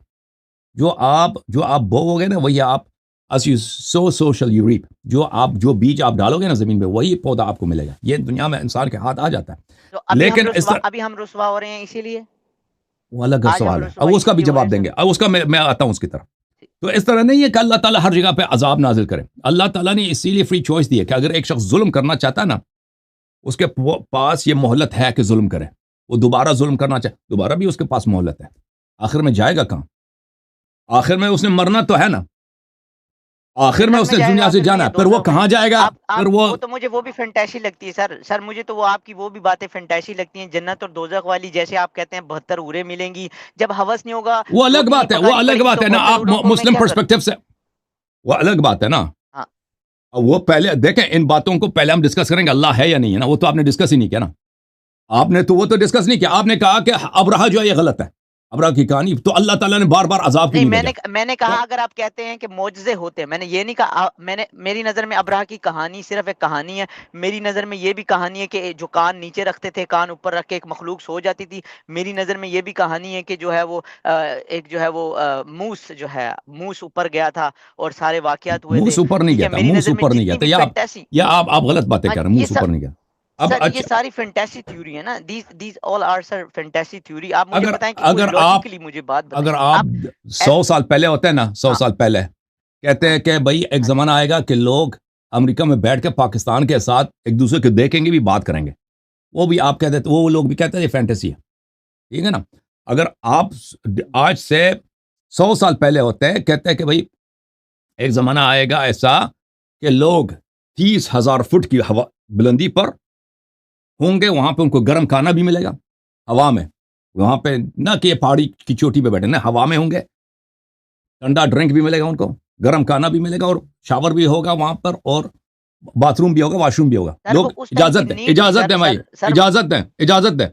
جو آپ بوؤ گے نا وہی آپ سوشل یو ریپ، جو بیج آپ ڈالو گے نا زمین پہ وہی پودا آپ کو ملے گا. یہ دنیا میں انسان کے ہاتھ آ جاتا ہے. لیکن ابھی ہم رسوا ہو رہے ہیں، اسی لیے وہ الگ سوال ہے، اب اس کا بھی جواب دیں گے، اب اس کا میں آتا ہوں اس کی طرف. تو اس طرح نہیں ہے کہ اللہ تعالیٰ ہر جگہ پہ عذاب نازل کرے. اللہ تعالیٰ نے اسی لیے فری چوائس دی ہے کہ اگر ایک شخص ظلم کرنا چاہتا ہے نا، اس کے پاس یہ مہلت ہے کہ ظلم کرے. وہ دوبارہ ظلم کرنا چاہے، دوبارہ بھی اس کے پاس مہلت ہے. آخر میں جائے گا کہاں؟ آخر میں اس نے مرنا تو ہے نا، آخر میں اس نے دنیا سے جانا ہے، پھر وہ کہاں جائے گا؟ پھر وہ تو مجھے وہ بھی فینٹیسی لگتی ہے سر مجھے تو وہ آپ کی وہ بھی باتیں فینٹیسی لگتی ہیں، جنت اور دوزخ والی، جیسے آپ کہتے ہیں 72 حوریں ملیں گی. جب ہوس نہیں ہوگا وہ الگ بات ہے، وہ الگ بات ہے نا. آپ مسلم پرسپیکٹو سے وہ الگ بات ہے نا. وہ پہلے دیکھیں، ان باتوں کو پہلے ہم ڈسکس کریں گے اللہ ہے یا نہیں ہے نا. وہ تو آپ نے ڈسکس ہی نہیں کیا نا. آپ نے تو وہ تو ڈسکس نہیں کیا. آپ نے کہا کہ ابرہہ جو ہے یہ غلط ہے. ابراہ کی کہانی تو اللہ تعالیٰ نے بار بار عذاب کی نہیں، میں نے کہا اگر آپ کہتے ہیں کہ معجزے ہوتے ہیں، میں نے یہ نہیں کہا، میری نظر میں ابراہ کی کہانی صرف ایک کہانی ہے. میری نظر میں یہ بھی کہانی ہے کہ جو کان نیچے رکھتے تھے، کان اوپر رکھ کے ایک مخلوق سو جاتی تھی. میری نظر میں یہ بھی کہانی ہے کہ جو ہے وہ ایک جو ہے وہ موس اوپر گیا تھا اور سارے واقعات ہوئے تھے. موس اوپر نہیں گیا تھا، موس اوپر نہیں گیا تھا، یا آپ غلط باتیں کر رہے ہیں. موس اوپر نہیں گیا. سر یہ ساری فینٹیسی تھیوری ہے نا، these all are sir fantasy theory. آپ مجھے بتائیں کہ کوئی لاجیکلی مجھے بات بتائیں. اگر آپ 100 سال پہلے ہوتے ہیں نا، 100 سال پہلے کہتے ہیں کہ بھائی ایک زمانہ آئے گا کہ لوگ امریکہ میں بیٹھ کے پاکستان کے ساتھ ایک دوسرے کو دیکھیں گے بھی، بات کریں گے. وہ بھی آپ کہتے ہیں، وہ لوگ بھی کہتے ہیں یہ فینٹیسی ہے. ٹھیک ہے نا. اگر آپ آج سے 100 سال پہلے ہوتے ہیں، کہتے ہیں کہ بھائی ایک زمانہ آئے گا ایسا کہ لوگ 30,000 فٹ کی ہوا بلندی پر ہوں گے، وہاں پہ ان کو گرم کھانا بھی ملے گا ہوا میں. وہاں پہ نہ کہ یہ پہاڑی کی چوٹی پہ بیٹھے، نہ ہوا میں ہوں گے. ٹھنڈا ڈرنک بھی ملے گا ان کو، گرم کھانا بھی ملے گا، اور شاور بھی ہوگا وہاں پر، اور باتھ روم بھی ہوگا، واش روم بھی ہوگا. لوگ اجازت دیں بھائی، اجازت دیں.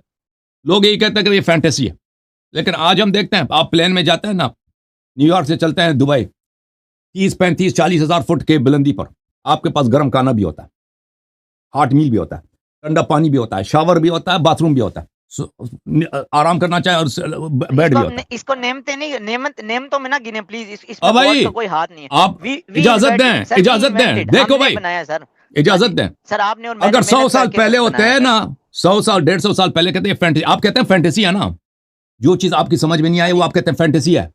لوگ یہی کہتے ہیں کہ یہ فینٹیسی ہے. لیکن آج ہم دیکھتے ہیں، آپ پلین میں جاتے ہیں نا، نیو یارک سے چلتے ہیں دبئی، 30 35 40 ہزار فٹ کے بلندی پر آپ کے پاس گرم کھانا بھی ہوتا ہے، ہاٹ میل بھی ہوتا ہے، ٹھنڈا پانی بھی ہوتا ہے، شاور بھی ہوتا ہے، باتھ روم بھی ہوتا ہے. آرام کرنا چاہے اور بیڈ بھی ہوتا ہے. اس کو نعمتوں میں نہ گنے پلیز. اس میں گاڈ کا کوئی ہاتھ نہیں ہے. آپ اجازت دیں دیکھو بھائی، اجازت دیں. سر آپ نے اگر 100 سال پہلے ہوتے ہیں نا، 100 سال 150 سال پہلے کہتے ہیں فینٹیسی. آپ کہتے ہیں فینٹیسی ہے نا، جو چیز آپ کی سمجھ میں نہیں آئی وہ آپ کہتے ہیں فینٹیسی ہے.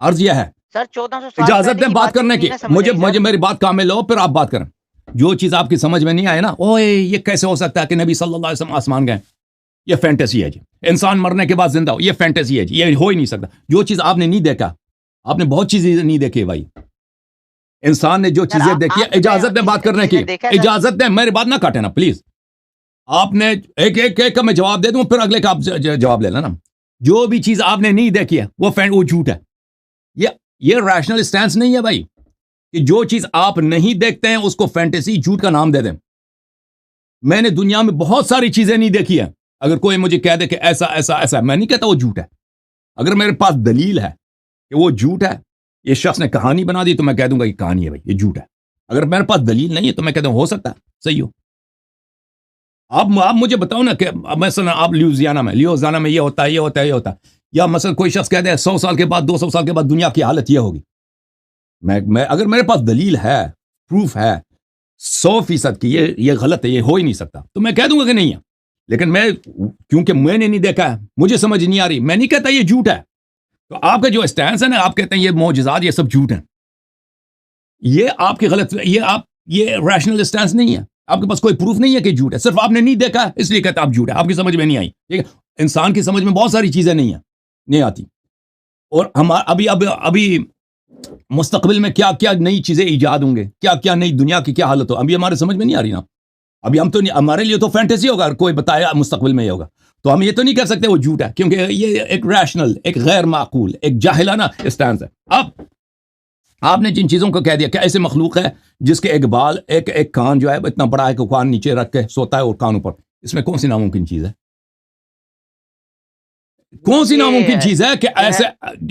عرض یہ ہے سر 1400 سال اجازت دیں بات کرنے کی. مجھے میری بات کامل ہو پھر آپ بات کریں. جو چیز آپ کی سمجھ میں نہیں آئے نا، اوے یہ کیسے ہو سکتا ہے کہ نبی صلی اللہ علیہ وسلم آسمان گئے، یہ فینٹیسی ہے جی. انسان مرنے کے بعد زندہ ہو، یہ فینٹیسی ہے جی، یہ ہو ہی نہیں سکتا. جو چیز آپ نے نہیں دیکھا، آپ نے بہت چیزیں نہیں دیکھی بھائی. انسان نے جو چیزیں دیکھی، اجازت دیں بات کرنے کی، اجازت دیں. میری بات نہ کاٹے نا پلیز. آپ نے ایک کا میں جواب دے دوں، پھر اگلے کا آپ جواب لے لینا. جو بھی چیز آپ نے نہیں دیکھی ہے وہ جھوٹ ہے. یہ ریشنل اسٹینس نہیں ہے بھائی، کہ جو چیز آپ نہیں دیکھتے ہیں اس کو فینٹیسی، جھوٹ کا نام دے دیں. میں نے دنیا میں بہت ساری چیزیں نہیں دیکھی ہیں. اگر کوئی مجھے کہہ دے کہ ایسا ایسا ایسا، میں نہیں کہتا وہ جھوٹ ہے. اگر میرے پاس دلیل ہے کہ وہ جھوٹ ہے، یہ شخص نے کہانی بنا دی، تو میں کہہ دوں گا یہ کہانی ہے بھائی، یہ جھوٹ ہے. اگر میرے پاس دلیل نہیں ہے تو میں کہتا ہوں ہو سکتا ہے صحیح ہو. آپ مجھے بتاؤ نا کہ مثلا آپ لیوزیانا میں یہ ہوتا ہے، یہ ہوتا ہے، یہ ہوتا ہے. یا مثلا کوئی شخص کہہ دے 100 سال کے بعد 200 سال کے بعد دنیا کی حالت یہ ہوگی. میں اگر میرے پاس دلیل ہے، پروف ہے 100% کی یہ غلط ہے، یہ ہو ہی نہیں سکتا، تو میں کہہ دوں گا کہ نہیں ہے. لیکن کیونکہ میں نے نہیں دیکھا ہے، مجھے سمجھ نہیں آ رہی، میں نہیں کہتا یہ جھوٹ ہے. تو آپ کا جو اسٹینس ہے نا، آپ کہتے ہیں یہ معجزات یہ سب جھوٹ ہیں، یہ آپ کی غلط، یہ ریشنل اسٹینس نہیں ہے. آپ کے پاس کوئی پروف نہیں ہے کہ جھوٹ ہے، صرف آپ نے نہیں دیکھا ہے اس لیے کہتے آپ جھوٹ ہے، آپ کی سمجھ میں نہیں آئی. ٹھیک ہے، انسان کی سمجھ میں بہت ساری چیزیں نہیں آتی. اور ہم ابھی مستقبل میں کیا کیا نئی چیزیں ایجاد ہوں گے، کیا کیا نئی دنیا کی کیا حالت ہو، ابھی ہمارے سمجھ میں نہیں آ رہی نا. ابھی ہم تو نہیں، ہمارے لیے تو فینٹیسی ہوگا، کوئی بتایا مستقبل میں یہ ہوگا، تو ہم یہ تو نہیں کہہ سکتے وہ جھوٹ ہے، کیونکہ یہ ایک ریشنل، ایک غیر معقول، ایک جاہلانہ اسٹینس ہے. آپ نے جن چیزوں کو کہہ دیا کہ ایسے مخلوق ہے جس کے ایک بال، ایک کان جو ہے اتنا بڑا ہے کہ کان نیچے رکھ کے سوتا ہے اور کان اوپر، اس میں کون سی ناممکن چیز ہے؟ کون سی ناممکن چیز ہے کہ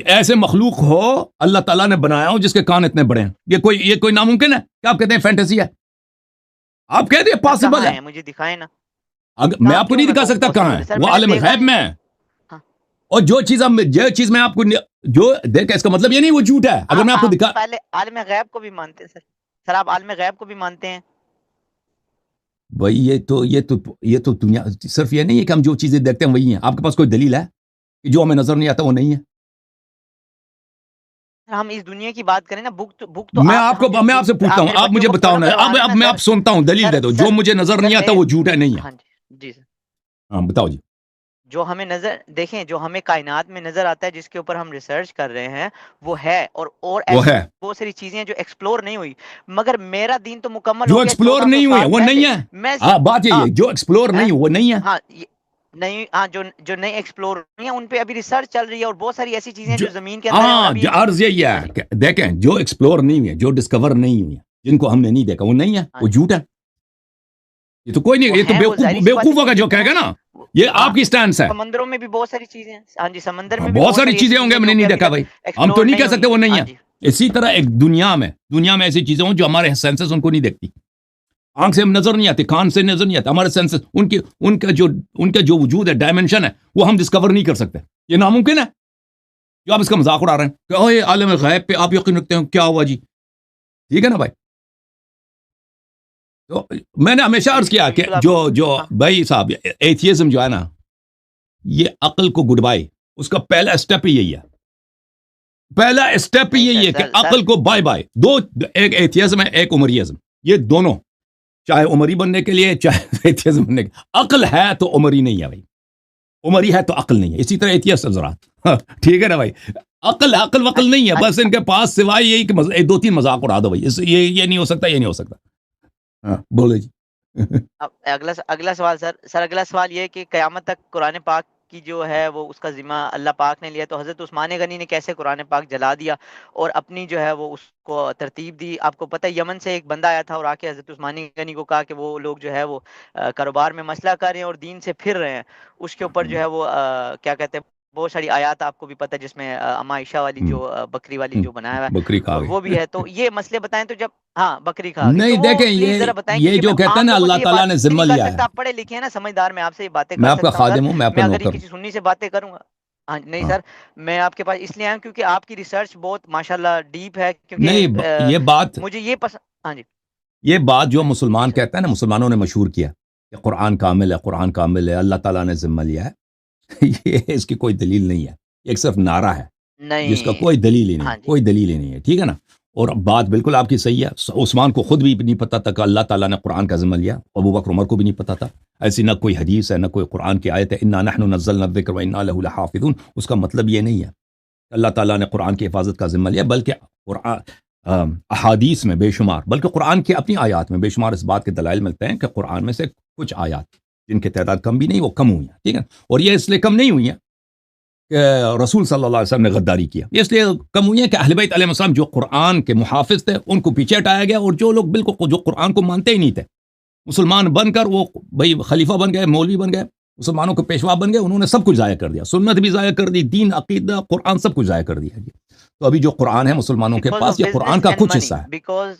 ایسے مخلوق ہو اللہ تعالیٰ نے بنایا ہو جس کے کان اتنے بڑے ہیں؟ یہ کوئی ناممکن ہے کہ آپ کہتے ہیں فینٹیسی ہے؟ آپ کہتے ہیں پاسبل ہے. مجھے دکھائیں نا. میں آپ کو نہیں دکھا سکتا کہاں ہے، وہ عالم غیب میں ہے. اور جو چیز میں آپ کو جو دیکھا، اس کا مطلب یہ نہیں وہ جھوٹ ہے. اگر میں آپ کو دکھا، پہلے عالم غیب کو بھی مانتے ہیں سر آپ عالم غیب کو بھی مانتے ہیں بھائی. یہ تو دنیا صرف یہ نہیں ہے کہ ہم جو چیزیں دیکھتے ہیں وہی ہیں. آپ کے پاس کوئی دلیل ہے کہ جو ہمیں نظر نہیں آتا وہ نہیں ہے؟ ہم اس دنیا کی بات کریں نا، بک تو میں آپ سے پوچھتا ہوں، آپ مجھے بتاؤ نا. اب میں آپ سنتا ہوں، دلیل دے دو. جو مجھے نظر نہیں آتا وہ جھوٹ ہے، نہیں ہے. جی سر. ہاں بتاؤ جی. جو ہمیں دیکھیں، جو ہمیں کائنات میں نظر آتا ہے، جس کے اوپر ہم ریسرچ کر رہے ہیں، وہ ہے. اور بہت ساری چیزیں جو ایکسپلور نہیں ہوئی، مگر میرا دین تو مکمل ہو گیا. جو ایکسپلور نہیں ہوئی وہ نہیں ہے. ہاں بات یہ ہے، جو ایکسپلور نہیں وہ نہیں ہے. ہاں جو نئی ایکسپلور ہوئی ہیں ان پہ ابھی ریسرچ چل رہی ہے، اور بہت ساری ایسی چیزیں جو زمین کے اندر. عرض یہی ہے کہ دیکھیں، جو ایکسپلور نہیں ہوئی، جو ڈسکور نہیں ہوئی، جن کو ہم نے نہیں دیکھا وہ نہیں ہے، وہ جھوٹ ہے. یہ تو کوئی نہیں، یہ تو بیوقوف ہوگا جو کہے گا نا یہ آپ کی سٹینس ہے. سمندروں میں بھی بہت ساری چیزیں ہیں. ہاں جی سمندر میں بھی بہت ساری چیزیں ہوں گے ہم نے نہیں دیکھا بھائی, ہم تو نہیں کہہ سکتے وہ نہیں ہے. اسی طرح ایک دنیا میں ایسی چیزیں ہوں جو ہمارے سینسز ان کو نہیں دیکھتی, آنکھ سے نظر نہیں آتی, کان سے نظر نہیں آتا, ہمارے سینسز ان کا جو وجود ہے, ڈائمنشن ہے, وہ ہم ڈسکور نہیں کر سکتے. یہ ناممکن ہے. جو آپ اس کا مذاق اڑا رہے ہیں کہ اوہ عالم غیب پہ آپ یقین رکھتے ہیں, کیا ہوا جی, ٹھیک ہے نا بھائی. تو میں نے ہمیشہ عرض کیا کہ جو بھائی صاحب ایتھیزم جو ہے نا, یہ عقل کو گڈ بائی, اس کا پہلا اسٹیپ ہی یہی ہے. پہلا اسٹیپ ہی یہی ہے کہ عقل کو بائی بائی. ایک ایتھیزم ہے, ایک عمریزم. یہ دونوں, چاہے عمری بننے کے لیے چاہے ایتھیزم بننے کے, عقل ہے تو عمری نہیں ہے بھائی, عمری ہے تو عقل نہیں ہے. اسی طرح ایتھیسٹ حضرات, ٹھیک ہے نا بھائی, عقل وقل نہیں ہے, بس ان کے پاس سوائے یہی کہ دو تین مذاق اڑا دو بھائی, یہ نہیں ہو سکتا, یہ نہیں ہو سکتا. ہاں بولے جی. اگلا سوال سر اگلا سوال یہ کہ قیامت تک قرآن پاک کی جو ہے وہ اس کا ذمہ اللہ پاک نے لیا, تو حضرت عثمان غنی نے کیسے قرآن پاک جلا دیا اور اپنی جو ہے وہ اس کو ترتیب دی. آپ کو پتہ ہے یمن سے ایک بندہ آیا تھا اور آ کے حضرت عثمان غنی کو کہا کہ وہ لوگ جو ہے وہ کاروبار میں مسئلہ کر رہے ہیں اور دین سے پھر رہے ہیں. اس کے اوپر جو ہے وہ کیا کہتے ہیں, بہت ساری آیات آپ کو بھی پتہ ہے, جس میں اما عائشہ والی جو بکری والی جو بنایا ہوا ہے بکری کھا گئی وہ بھی ہے. تو یہ مسئلے بتائیں تو جب ہاں بکری کھا گئی, نہیں تو وہ دیکھیں پلیز ذرا بتائیں, یہ جو کہتا ہے نا اللہ تعالیٰ نے ذمہ لیا ہے. آپ پڑھے لکھے ہیں نا, سمجھدار, میں آپ سے یہ باتیں میں کر آپ کا سکتا ہوں خادم ہوں, میں آپ کا اگر یہ نوکر کسی سنی سے باتیں کروں گا. ہاں نہیں سر, میں آپ کے پاس اس لیے آیا ہوں کیونکہ آپ کی ریسرچ بہت ماشاءاللہ ڈیپ ہے. نہیں یہ بات مجھے یہ پسند. ہاں جی, یہ بات جو مسلمان کہتا ہے نا, مسلمانوں نے مشہور کیا کہ قرآن کامل ہے, قرآن کامل ہے, اللہ تعالیٰ نے ذمہ لیا ہے. یہ اس کی کوئی دلیل نہیں ہے, ایک صرف نعرہ ہے جس کا کوئی دلیل ہی نہیں, کوئی دلیل ہی نہیں ہے, ٹھیک ہے نا. اور بات بالکل آپ کی صحیح ہے. عثمان کو خود بھی نہیں پتا تھا کہ اللہ تعالیٰ نے قرآن کا ذمہ لیا, ابو بکر عمر کو بھی نہیں پتا تھا. ایسی نہ کوئی حدیث ہے نہ کوئی قرآن کی آیت ہے, انا نحن نزلنا الذکر وانا لہ لحافظون. اس کا مطلب یہ نہیں ہے کہ اللہ تعالیٰ نے قرآن کی حفاظت کا ذمہ لیا, بلکہ قرآن احادیث میں بے شمار, بلکہ قرآن کی اپنی آیات میں بے شمار اس بات کے دلائل ملتے ہیں کہ قرآن میں سے کچھ آیات جن کی تعداد کم بھی نہیں, وہ کم ہوئی ہیں, ٹھیک ہے. اور یہ اس لیے کم نہیں ہوئی ہیں کہ رسول صلی اللہ علیہ وسلم نے غداری کیا, اس لیے کم ہوئی ہیں کہ اہل بیت علیہ السلام جو قرآن کے محافظ تھے ان کو پیچھے ہٹایا گیا, اور جو لوگ بالکل جو قرآن کو مانتے ہی نہیں تھے, مسلمان بن کر وہ بھائی خلیفہ بن گئے, مولوی بن گئے, مسلمانوں کے پیشوا بن گئے, انہوں نے سب کچھ ضائع کر دیا, سنت بھی ضائع کر دی, دین عقیدہ قرآن سب کچھ ضائع کر دیا. تو ابھی جو قرآن ہے مسلمانوں کے پاس, یہ قرآن کا کچھ حصہ ہے,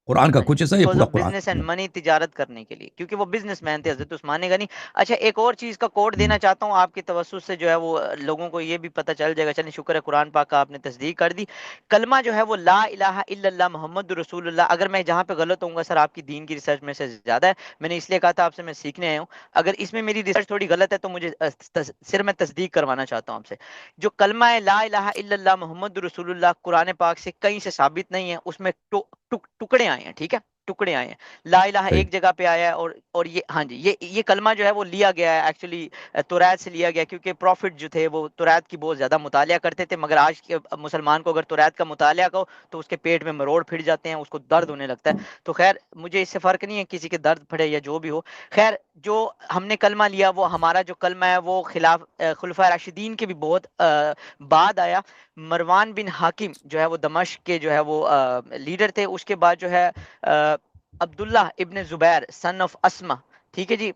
قرآن کا کچھ حصہ, یہ پورا قرآن. بزنس اینڈ منی, تجارت کرنے کے لیے, کیونکہ وہ بزنس مین تھے حضرت عثمان غنی. اچھا ایک اور چیز کا کوڈ دینا چاہتا ہوں آپ کے توسط سے, جو ہے وہ لوگوں کو یہ بھی پتہ چل جائے گا. چلیں شکر ہے قرآن پاک کا آپ نے تصدیق کر دی. کلمہ جو ہے وہ لا الہ الا اللہ محمد رسول اللہ, اگر میں جہاں پہ غلط ہوں گا سر, آپ کی دین کی ریسرچ میں سے زیادہ ہے, میں نے اس لیے کہا تھا آپ سے میں سیکھنے آیا ہوں. اگر اس میں میری ریسرچ تھوڑی غلط ہے تو مجھے صرف میں تصدیق کروانا چاہتا ہوں آپ سے. جو کلمہ ہے لا الہ الا اللہ محمد رسول اللہ, قرآن پاک سے کہیں سے ثابت نہیں ہے, اس میں ٹکڑے آئے ہیں, ٹھیک ہے, ٹکڑے آئے ہیں. لا الہ ایک جگہ پہ آیا ہے, اور یہ ہاں جی یہ کلمہ جو ہے وہ لیا گیا ہے ایکچولی توریت سے لیا گیا, کیونکہ پروفٹ جو تھے وہ توریت کی بہت زیادہ مطالعہ کرتے تھے, مگر آج کے مسلمان کو اگر توریت کا مطالعہ کرو تو اس کے پیٹ میں مروڑ پھٹ جاتے ہیں, اس کو درد ہونے لگتا ہے. تو خیر مجھے اس سے فرق نہیں ہے کسی کے درد پھڑے یا جو بھی ہو. خیر جو ہم نے کلمہ لیا, وہ ہمارا جو کلمہ ہے وہ خلاف خلفائے راشدین کے بھی بہت بعد آیا. مروان بن حاکم جو ہے وہ دمشق کے جو ہے وہ لیڈر تھے, اس کے بعد جو ہے عبداللہ ابن زبیر سن آف اسما, ٹھیک ہے جی,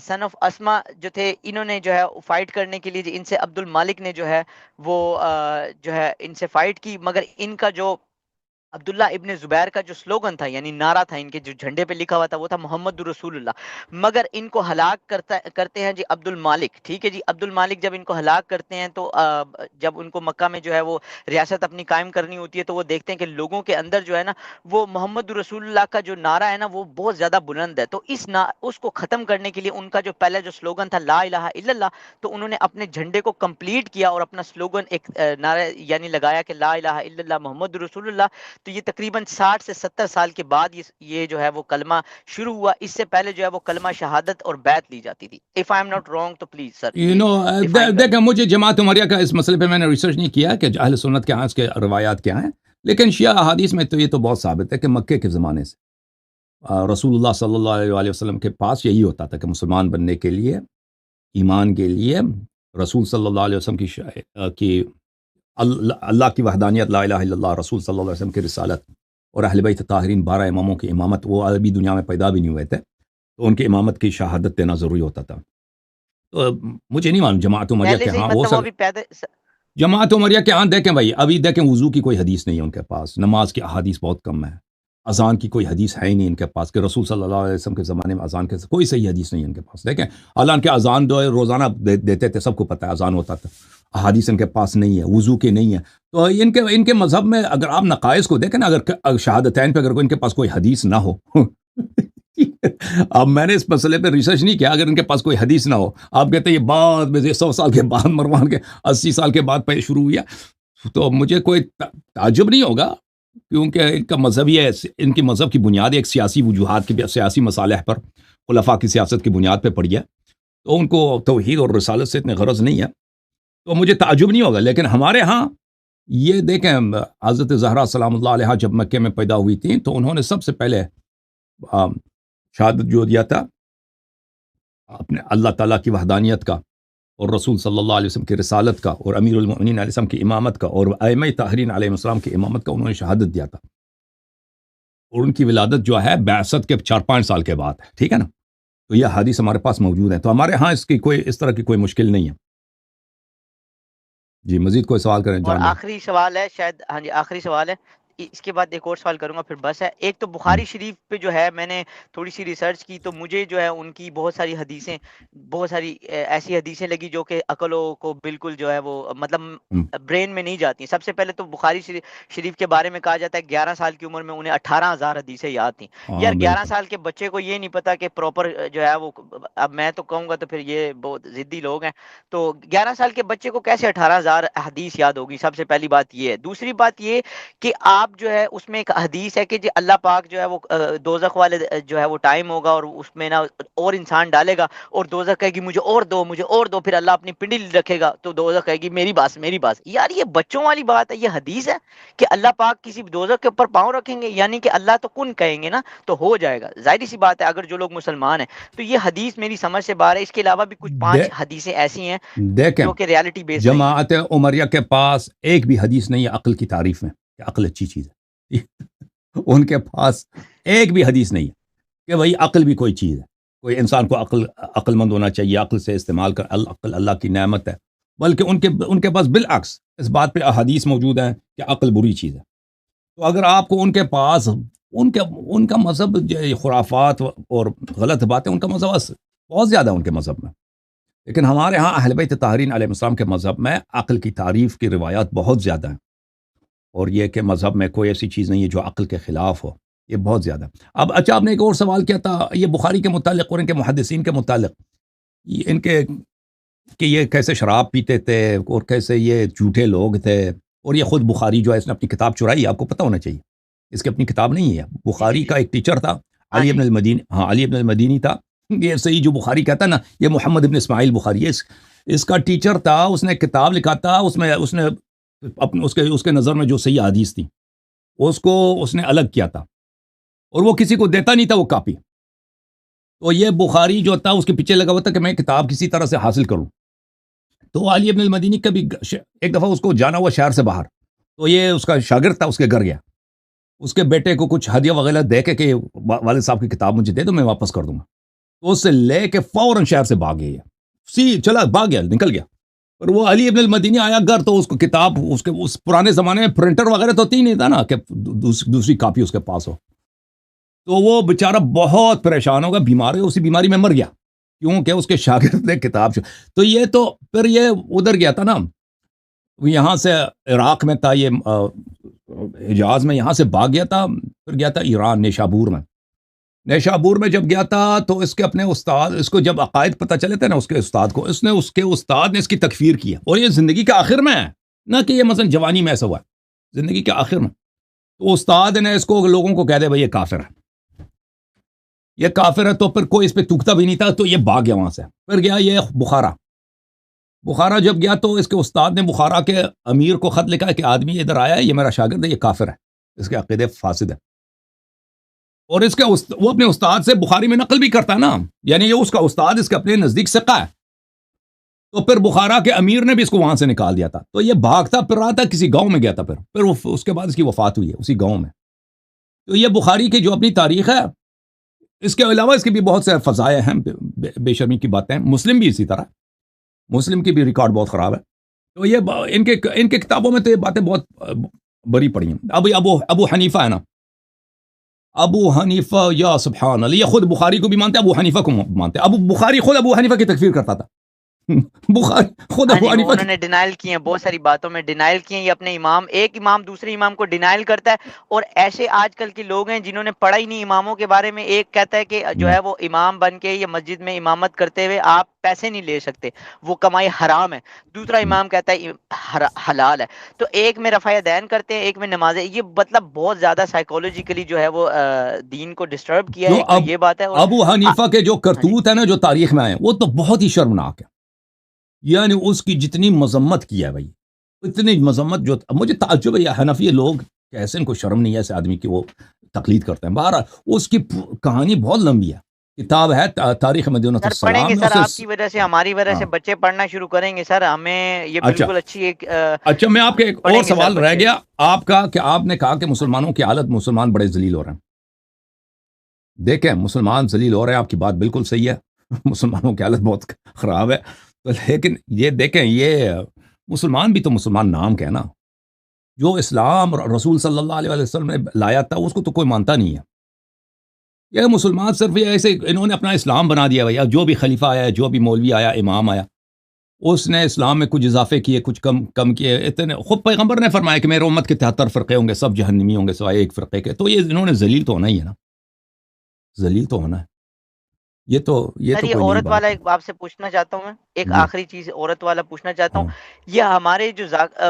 سن آف اسما جو تھے, انہوں نے جو ہے فائٹ کرنے کے لیے ان سے عبد المالک نے جو ہے وہ جو ہے ان سے فائٹ کی, مگر ان کا جو عبداللہ ابن زبیر کا جو سلوگن تھا, یعنی نعرہ تھا ان کے جو جھنڈے پہ لکھا ہوا تھا, وہ تھا محمد رسول اللہ. مگر ان کو ہلاک کرتے ہیں جی عبد المالک, ٹھیک ہے جی. عبد المالک جب ان کو ہلاک کرتے ہیں تو جب ان کو مکہ میں جو ہے وہ ریاست اپنی قائم کرنی ہوتی ہے, تو وہ دیکھتے ہیں کہ لوگوں کے اندر جو ہے نا وہ محمد رسول اللہ کا جو نعرہ ہے نا وہ بہت زیادہ بلند ہے. تو اس کو ختم کرنے کے لیے ان کا جو پہلا جو سلوگن تھا لا الہ الا اللہ, تو انہوں نے اپنے جھنڈے کو کمپلیٹ کیا اور اپنا سلوگن ایک نعرہ یعنی لگایا کہ لا الہ الا اللہ محمد رسول اللہ. تو یہ تقریباً 60 سے 70 سال کے بعد یہ جو ہے وہ کلمہ شروع ہوا. اس سے پہلے جو ہے وہ کلمہ شہادت اور بیعت لی جاتی تھی. if I am not wrong تو پلیز سر. دیکھیں مجھے جماعت عمریہ کا اس مسئلے پہ میں نے ریسرچ نہیں کیا کہ اہل سنت کے ہاں اس کے روایات کیا ہیں, لیکن شیعہ احادیث میں تو یہ تو بہت ثابت ہے کہ مکے کے زمانے سے رسول اللہ صلی اللہ علیہ وسلم کے پاس یہی ہوتا تھا کہ مسلمان بننے کے لیے, ایمان کے لیے رسول صلی اللہ علیہ وسلم کی اللہ کی وحدانیت, لا الہ الا اللہ, رسول صلی اللہ علیہ وسلم کی رسالت, اور اہل بیت طاہرین 12 اماموں کی امامت. وہ عربی دنیا میں پیدا بھی نہیں ہوئے تھے, تو ان کی امامت کی شہادت دینا ضروری ہوتا تھا. تو مجھے نہیں معلوم جماعت عمریہ پہلے کے سے ہی ہاں ہو مطلب وہ سکتا، ابھی پیدا جماعت عمریہ کے ہاں دیکھیں بھائی، ابھی دیکھیں وضو کی کوئی حدیث نہیں ہے ان کے پاس، نماز کی احادیث بہت کم ہے، اذان کی کوئی حدیث ہے ہی نہیں ان کے پاس کہ رسول صلی اللہ علیہ وسلم کے زمانے میں اذان کے کوئی صحیح حدیث نہیں ہے ان کے پاس. دیکھیں حالانکہ اذان دو روزانہ دیتے تھے، سب کو پتہ ہے اذان ہوتا تھا، احادیث ان کے پاس نہیں ہے، وضو کے نہیں ہے. تو ان کے مذہب میں اگر آپ نقائص کو دیکھیں نا، اگر شہادتین پہ اگر ان کے پاس کوئی حدیث نہ ہو اب میں نے اس مسئلے پہ ریسرچ نہیں کیا، اگر ان کے پاس کوئی حدیث نہ ہو، آپ کہتے ہیں یہ بعد میں 100 سال کے بعد مروان کے 80 سال کے بعد پہ شروع ہوا، تو مجھے کوئی تعجب نہیں ہوگا، کیونکہ ان کا مذہب یہ ہے، ان کی مذہب کی بنیاد ایک سیاسی وجوہات کی، سیاسی مصالح پر، خلفاء کی سیاست کی بنیاد پہ پڑی ہے، تو ان کو توحید اور رسالت سے اتنے غرض نہیں ہے، تو مجھے تعجب نہیں ہوگا. لیکن ہمارے ہاں یہ دیکھیں، حضرت زہرا سلام اللہ علیہا جب مکے میں پیدا ہوئی تھیں تو انہوں نے سب سے پہلے شہادت جو دیا تھا اپنے اللہ تعالیٰ کی وحدانیت کا، اور رسول صلی اللہ علیہ وسلم کی رسالت کا، اور امیر المؤمنین علیہ السلام کی امامت کا، اور ائمہ طاہرین علیہ السلام کی امامت کا انہوں نے شہادت دیا تھا. اور ان کی ولادت جو ہے بعثت کے 4-5 سال کے بعد ہے، ٹھیک ہے نا. تو یہ حدیث ہمارے پاس موجود ہے، تو ہمارے ہاں اس طرح کی کوئی مشکل نہیں ہے. جی مزید کوئی سوال کریں اور جان بھائی. آخری سوال ہے شاید، ہاں جی آخری سوال ہے، اس کے بعد ایک اور سوال کروں گا پھر بس ہے. ایک تو بخاری شریف پہ جو ہے میں نے تھوڑی سی ریسرچ کی، تو مجھے جو ہے ان کی بہت ساری حدیثیں، بہت ساری ایسی حدیثیں لگی جو کہ عقلوں کو بالکل جو ہے وہ مطلب ہم، برین میں نہیں جاتی. سب سے پہلے تو بخاری شریف کے بارے میں کہا جاتا ہے 11 سال کی عمر میں انہیں 18,000 حدیثیں یاد تھیں. ہاں یار 11 بالکل. سال کے بچے کو یہ نہیں پتا کہ پراپر جو ہے وہ، اب میں تو کہوں گا تو پھر یہ بہت ضدی لوگ ہیں، تو 11 سال کے بچے کو کیسے 18,000 حدیث یاد ہوگی؟ سب سے پہلی بات یہ ہے. دوسری بات یہ کہ آپ جو ہے اس میں ایک حدیث ہے کہ جو اللہ پاک جو ہے وہ دوزخ والے جو ہے وہ ٹائم ہوگا اور اس میں نا اور انسان ڈالے گا، اور دوزخ کہے گی مجھے اور دو، مجھے اور دو، پھر اللہ اپنی پنڈلی رکھے گا تو دوزخ کہے گی میری باس میری باس. یار یہ بچوں والی بات ہے، یہ حدیث ہے کہ اللہ پاک کسی دوزخ کے اوپر پاؤں رکھیں گے؟ یعنی کہ اللہ تو کن کہیں گے نا تو ہو جائے گا. ظاہری سی بات ہے اگر جو لوگ مسلمان ہیں تو یہ حدیث میری سمجھ سے باہر ہے. اس کے علاوہ بھی کچھ 5 دے- حدیثیں ایسی ہیں دیکھیں جو کہ ریالٹی بیس نہیں ہیں. جماعت عمریہ کے پاس ایک بھی حدیث نہیں ہے عقل کی تعریف میں کہ عقل اچھی چیز ہے. ان کے پاس ایک بھی حدیث نہیں ہے کہ بھائی عقل بھی کوئی چیز ہے، کوئی انسان کو عقل مند ہونا چاہیے، عقل سے استعمال کر، عقل اللہ کی نعمت ہے. بلکہ ان کے پاس بالعکس اس بات پہ احادیث موجود ہیں کہ عقل بری چیز ہے. تو اگر آپ کو ان کے پاس ان کا مذہب خرافات اور غلط باتیں، ان کا مذہب بہت زیادہ ہے ان کے مذہب میں. لیکن ہمارے ہاں اہل بیت طاہرین علیہ السلام کے مذہب میں عقل کی تعریف کی روایات بہت زیادہ ہیں، اور یہ کہ مذہب میں کوئی ایسی چیز نہیں ہے جو عقل کے خلاف ہو، یہ بہت زیادہ. اب اچھا آپ نے ایک اور سوال کیا تھا یہ بخاری کے متعلق اور ان کے محدثین کے متعلق، ان کے کہ یہ کیسے شراب پیتے تھے اور کیسے یہ جھوٹے لوگ تھے. اور یہ خود بخاری جو ہے اس نے اپنی کتاب چرائی، آپ کو پتہ ہونا چاہیے اس کی اپنی کتاب نہیں ہے. جی جی بخاری جی کا ایک ٹیچر تھا ہاں علی جی ابن المدینی، ہاں علی ابن المدینی تھا. یہ صحیح جو بخاری کہتا ہے نا، یہ محمد ابن اسماعیل بخاری ہے، اس کا ٹیچر تھا. اس نے کتاب لکھا تھا، اس نے اس کے نظر میں جو صحیح حدیث تھی اس نے الگ کیا تھا، اور وہ کسی کو دیتا نہیں تھا وہ کاپی. تو یہ بخاری جو تھا اس کے پیچھے لگا ہوا تھا کہ میں کتاب کسی طرح سے حاصل کروں. تو علی ابن المدینی کبھی ایک دفعہ اس کو جانا ہوا شہر سے باہر، تو یہ اس کا شاگرد تھا، اس کے گھر گیا، اس کے بیٹے کو کچھ ہدیہ وغیرہ دے کے کہ والد صاحب کی کتاب مجھے دے دو میں واپس کر دوں گا. تو اس سے لے کے فوراً شہر سے بھاگ گیا، چلا بھاگ گیا، نکل گیا. اور وہ علی ابن المدینی آیا گھر تو اس کو کتاب، اس پرانے زمانے میں پرنٹر وغیرہ تو ہوتی ہی نہیں تھا نا کہ دوسری کاپی اس کے پاس ہو. تو وہ بیچارہ بہت پریشان ہوگا، بیمار ہے، اسی بیماری میں مر گیا کیونکہ اس کے شاگرد نے کتاب تو یہ تو پھر یہ ادھر گیا تھا نا، یہاں سے عراق میں تھا، یہ حجاز میں، یہاں سے بھاگ گیا تھا، پھر گیا تھا ایران نیشابور میں جب گیا تھا تو اس کے اپنے استاد، اس کو جب عقائد پتہ چلے تھے نا اس کے استاد کو، اس کے استاد نے اس کی تکفیر کیا. اور یہ زندگی کے آخر میں ہے، نہ کہ یہ مثلا جوانی میں ایسا ہوا ہے، زندگی کے آخر میں. تو استاد نے اس کو لوگوں کو کہہ دے بھائی یہ کافر ہے، یہ کافر ہے. تو پھر کوئی اس پہ تکتا بھی نہیں تھا، تو یہ بھاگ گیا وہاں سے. پھر گیا یہ بخارا جب گیا تو اس کے استاد نے بخارا کے امیر کو خط لکھا کہ آدمی ادھر آیا ہے، یہ میرا شاگرد ہے، یہ کافر ہے، اس کے عقیدے فاسد ہے. اور وہ اپنے استاد سے بخاری میں نقل بھی کرتا ہے نا، یعنی یہ اس کا استاد اس کے اپنے نزدیک ثقہ ہے. تو پھر بخارا کے امیر نے بھی اس کو وہاں سے نکال دیا تھا. تو یہ بھاگتا پھر رہا تھا، کسی گاؤں میں گیا تھا، پھر اس کے بعد اس کی وفات ہوئی ہے اسی گاؤں میں. تو یہ بخاری کی جو اپنی تاریخ ہے، اس کے علاوہ اس کی بھی بہت سے فضائل ہیں، بے شرمی کی باتیں ہیں. مسلم بھی اسی طرح مسلم کی بھی ریکارڈ بہت خراب ہے. تو یہ ان کے کتابوں میں تو یہ باتیں بہت بری پڑی ہیں. ابو حنیفہ ہے نا, ابو حنیفہ یا سبحان اللہ, یہ خود بخاری کو بھی مانتے, ابو حنیفہ کو مانتے. بخاری خود ابو حنیفہ کی تکفیر کرتا تھا. بخاری خود ابو حنیفہ انہوں نے ڈینائل کی ہیں, بہت ساری باتوں میں ڈینائل کی ہیں. یہ اپنے امام, ایک امام دوسرے امام کو ڈینائل کرتا ہے. اور ایسے آج کل کے لوگ ہیں جنہوں نے پڑھا ہی نہیں اماموں کے بارے میں. ایک کہتا ہے کہ جو ہے وہ امام بن کے یا مسجد میں امامت کرتے ہوئے آپ پیسے نہیں لے سکتے, وہ کمائی حرام ہے. دوسرا امام کہتا ہے حلال ہے. تو ایک میں رفع دین کرتے ہیں, ایک میں نمازیں. یہ مطلب بہت زیادہ سائیکولوجیکلی جو ہے وہ دین کو ڈسٹرب کیا ہے. ایک تو یہ بات ہے. ابو حنیفہ کے جو کرتوت ہے نا جو تاریخ میں آئے وہ تو بہت ہی شرمناک ہے. یعنی اس کی جتنی مذمت کی ہے بھائی, اتنی مذمت, جو مجھے تعجب ہے حنفی لوگ کیسے ان کو شرم نہیں ہے ایسے آدمی کی وہ تقلید کرتے ہیں. بہرحال اس کی کہانی بہت لمبی ہے, کتاب ہے تاریخ مدینہ السلام. پڑھیں گے سر, آپ کی وجہ سے ہماری وجہ سے بچے پڑھنا شروع کریں گے سر. ہمیں یہ بالکل اچھی ایک اچھا میں آپ کے ایک اور سوال رہ گیا آپ کا, کہ آپ نے کہا کہ مسلمانوں کی حالت, مسلمان بڑے ذلیل ہو رہے ہیں. دیکھیں مسلمان ذلیل ہو رہے ہیں, آپ کی بات بالکل صحیح ہے, مسلمانوں کی حالت بہت خراب ہے. لیکن یہ دیکھیں, یہ مسلمان بھی تو مسلمان نام کے ہے نا. جو اسلام رسول صلی اللہ علیہ وسلم نے لایا تھا اس کو تو کوئی مانتا نہیں ہے. یہ مسلمان صرف یہ ایسے انہوں نے اپنا اسلام بنا دیا بھیا. جو بھی خلیفہ آیا, جو بھی مولوی آیا, امام آیا, اس نے اسلام میں کچھ اضافے کیے, کچھ کم کیے. اتنے خود پیغمبر نے فرمایا کہ میرے امت کے 73 فرقے ہوں گے, سب جہنمی ہوں گے سوائے ایک فرقے کے. تو یہ انہوں نے ذلیل تو ہونا ہی ہے نا, ذلیل تو ہونا ہے. یہ تو عورت والا ایک آپ سے پوچھنا چاہتا ہوں میں, ایک آخری چیز عورت والا پوچھنا چاہتا ہوں. یہ ہمارے جو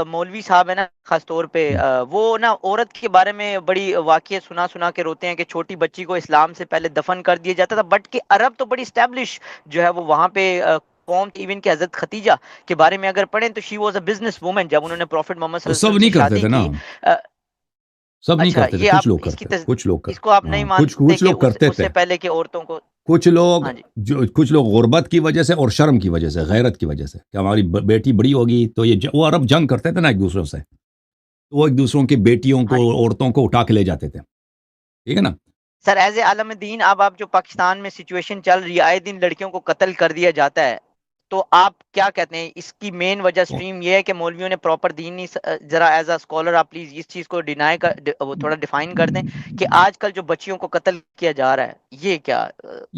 مولوی صاحب ہیں نا خاص طور پہ, وہ نا عورت کے بارے میں بڑی واقعہ سنا کے روتے ہیں کہ چھوٹی بچی کو اسلام سے پہلے دفن کر دیا جاتا تھا. بٹ کہ عرب تو بڑی اسٹیبلش جو ہے وہ وہاں پہ قوم, ایون کہ حضرت ختیجہ کے بارے میں اگر پڑھیں تو she was a business woman. جب انہوں نے پروفٹ محمد صلی اللہ علیہ وسلم سے شادی کی, سب نہیں کرتے تھے, کچھ لوگ کرتے تھے, کچھ لوگ اس کو آپ نہیں مانتے کہ اس سے پہلے کے عورتوں کو, کچھ لوگ غربت کی وجہ سے اور شرم کی وجہ سے, غیرت کی وجہ سے, کہ ہماری بیٹی بڑی ہوگی تو یہ وہ عرب جنگ کرتے تھے نا ایک دوسروں سے, تو وہ ایک دوسروں کی بیٹیوں کو, عورتوں کو اٹھا کے لے جاتے تھے. ٹھیک ہے نا سر. ایز اے عالم دین اب آپ جو پاکستان میں سچویشن چل رہی ہے, آئے دن لڑکیوں کو قتل کر دیا جاتا ہے, تو آپ کیا کہتے ہیں اس کی مین وجہ اسٹریم یہ ہے کہ مولویوں نے پراپر دین نہیں. ذرا ایز اے اسکالر آپ پلیز اس چیز کو تھوڑا ڈیفائن کر دیں کہ آج کل جو بچیوں کو قتل کیا جا رہا ہے یہ کیا,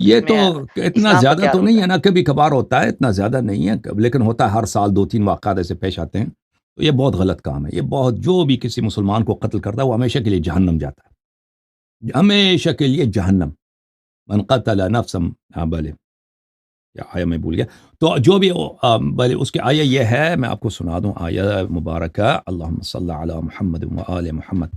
یہ تو اتنا زیادہ تو نہیں ہے نا, کبھی کبھار ہوتا ہے, اتنا زیادہ نہیں ہے, لیکن ہوتا ہے ہر سال 2-3 واقعات ایسے پیش آتے ہیں. تو یہ بہت غلط کام ہے. یہ بہت, جو بھی کسی مسلمان کو قتل کرتا ہے وہ ہمیشہ کے لیے جہنم جاتا ہے, ہمیشہ کے لیے جہنم. من قتل نفسا, بلے کیا آیا میں بھول گیا, تو جو بھی بلے اس کی آیا یہ ہے, میں آپ کو سنا دوں آیا مبارکہ. اللہم صلی علی محمد و آل محمد.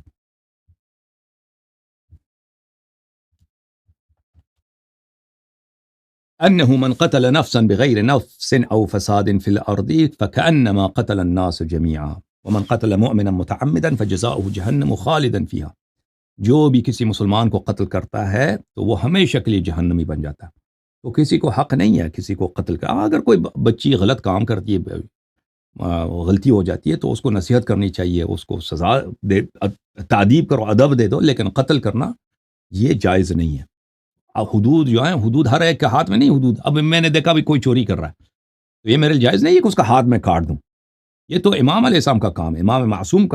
أنه من قتل نفسا بغير نفس أو فساد في الأرض فكأنما قتل الناس جميعا ومن قتل مؤمنا متعمدا فجزاؤه جهنم خالدا فيها. جو بھی کسی مسلمان کو قتل کرتا ہے تو وہ ہمیشہ کے لیے جہنمی بن جاتا ہے. تو کسی کو حق نہیں ہے کسی کو قتل کا. اگر کوئی بچی غلط کام کرتی ہے, غلطی ہو جاتی ہے, تو اس کو نصیحت کرنی چاہیے, اس کو سزا دے, تعدیب کرو, ادب دے دو, لیکن قتل کرنا یہ جائز نہیں ہے. حدود جو ہیں, حدود ہر ایک کے ہاتھ میں نہیں حدود. اب میں نے دیکھا بھی کوئی چوری کر رہا ہے تو یہ میرے جائز نہیں ہے کہ اس کا ہاتھ میں کاٹ دوں. یہ تو امام علیہ السلام کا کام ہے, امام معصوم کا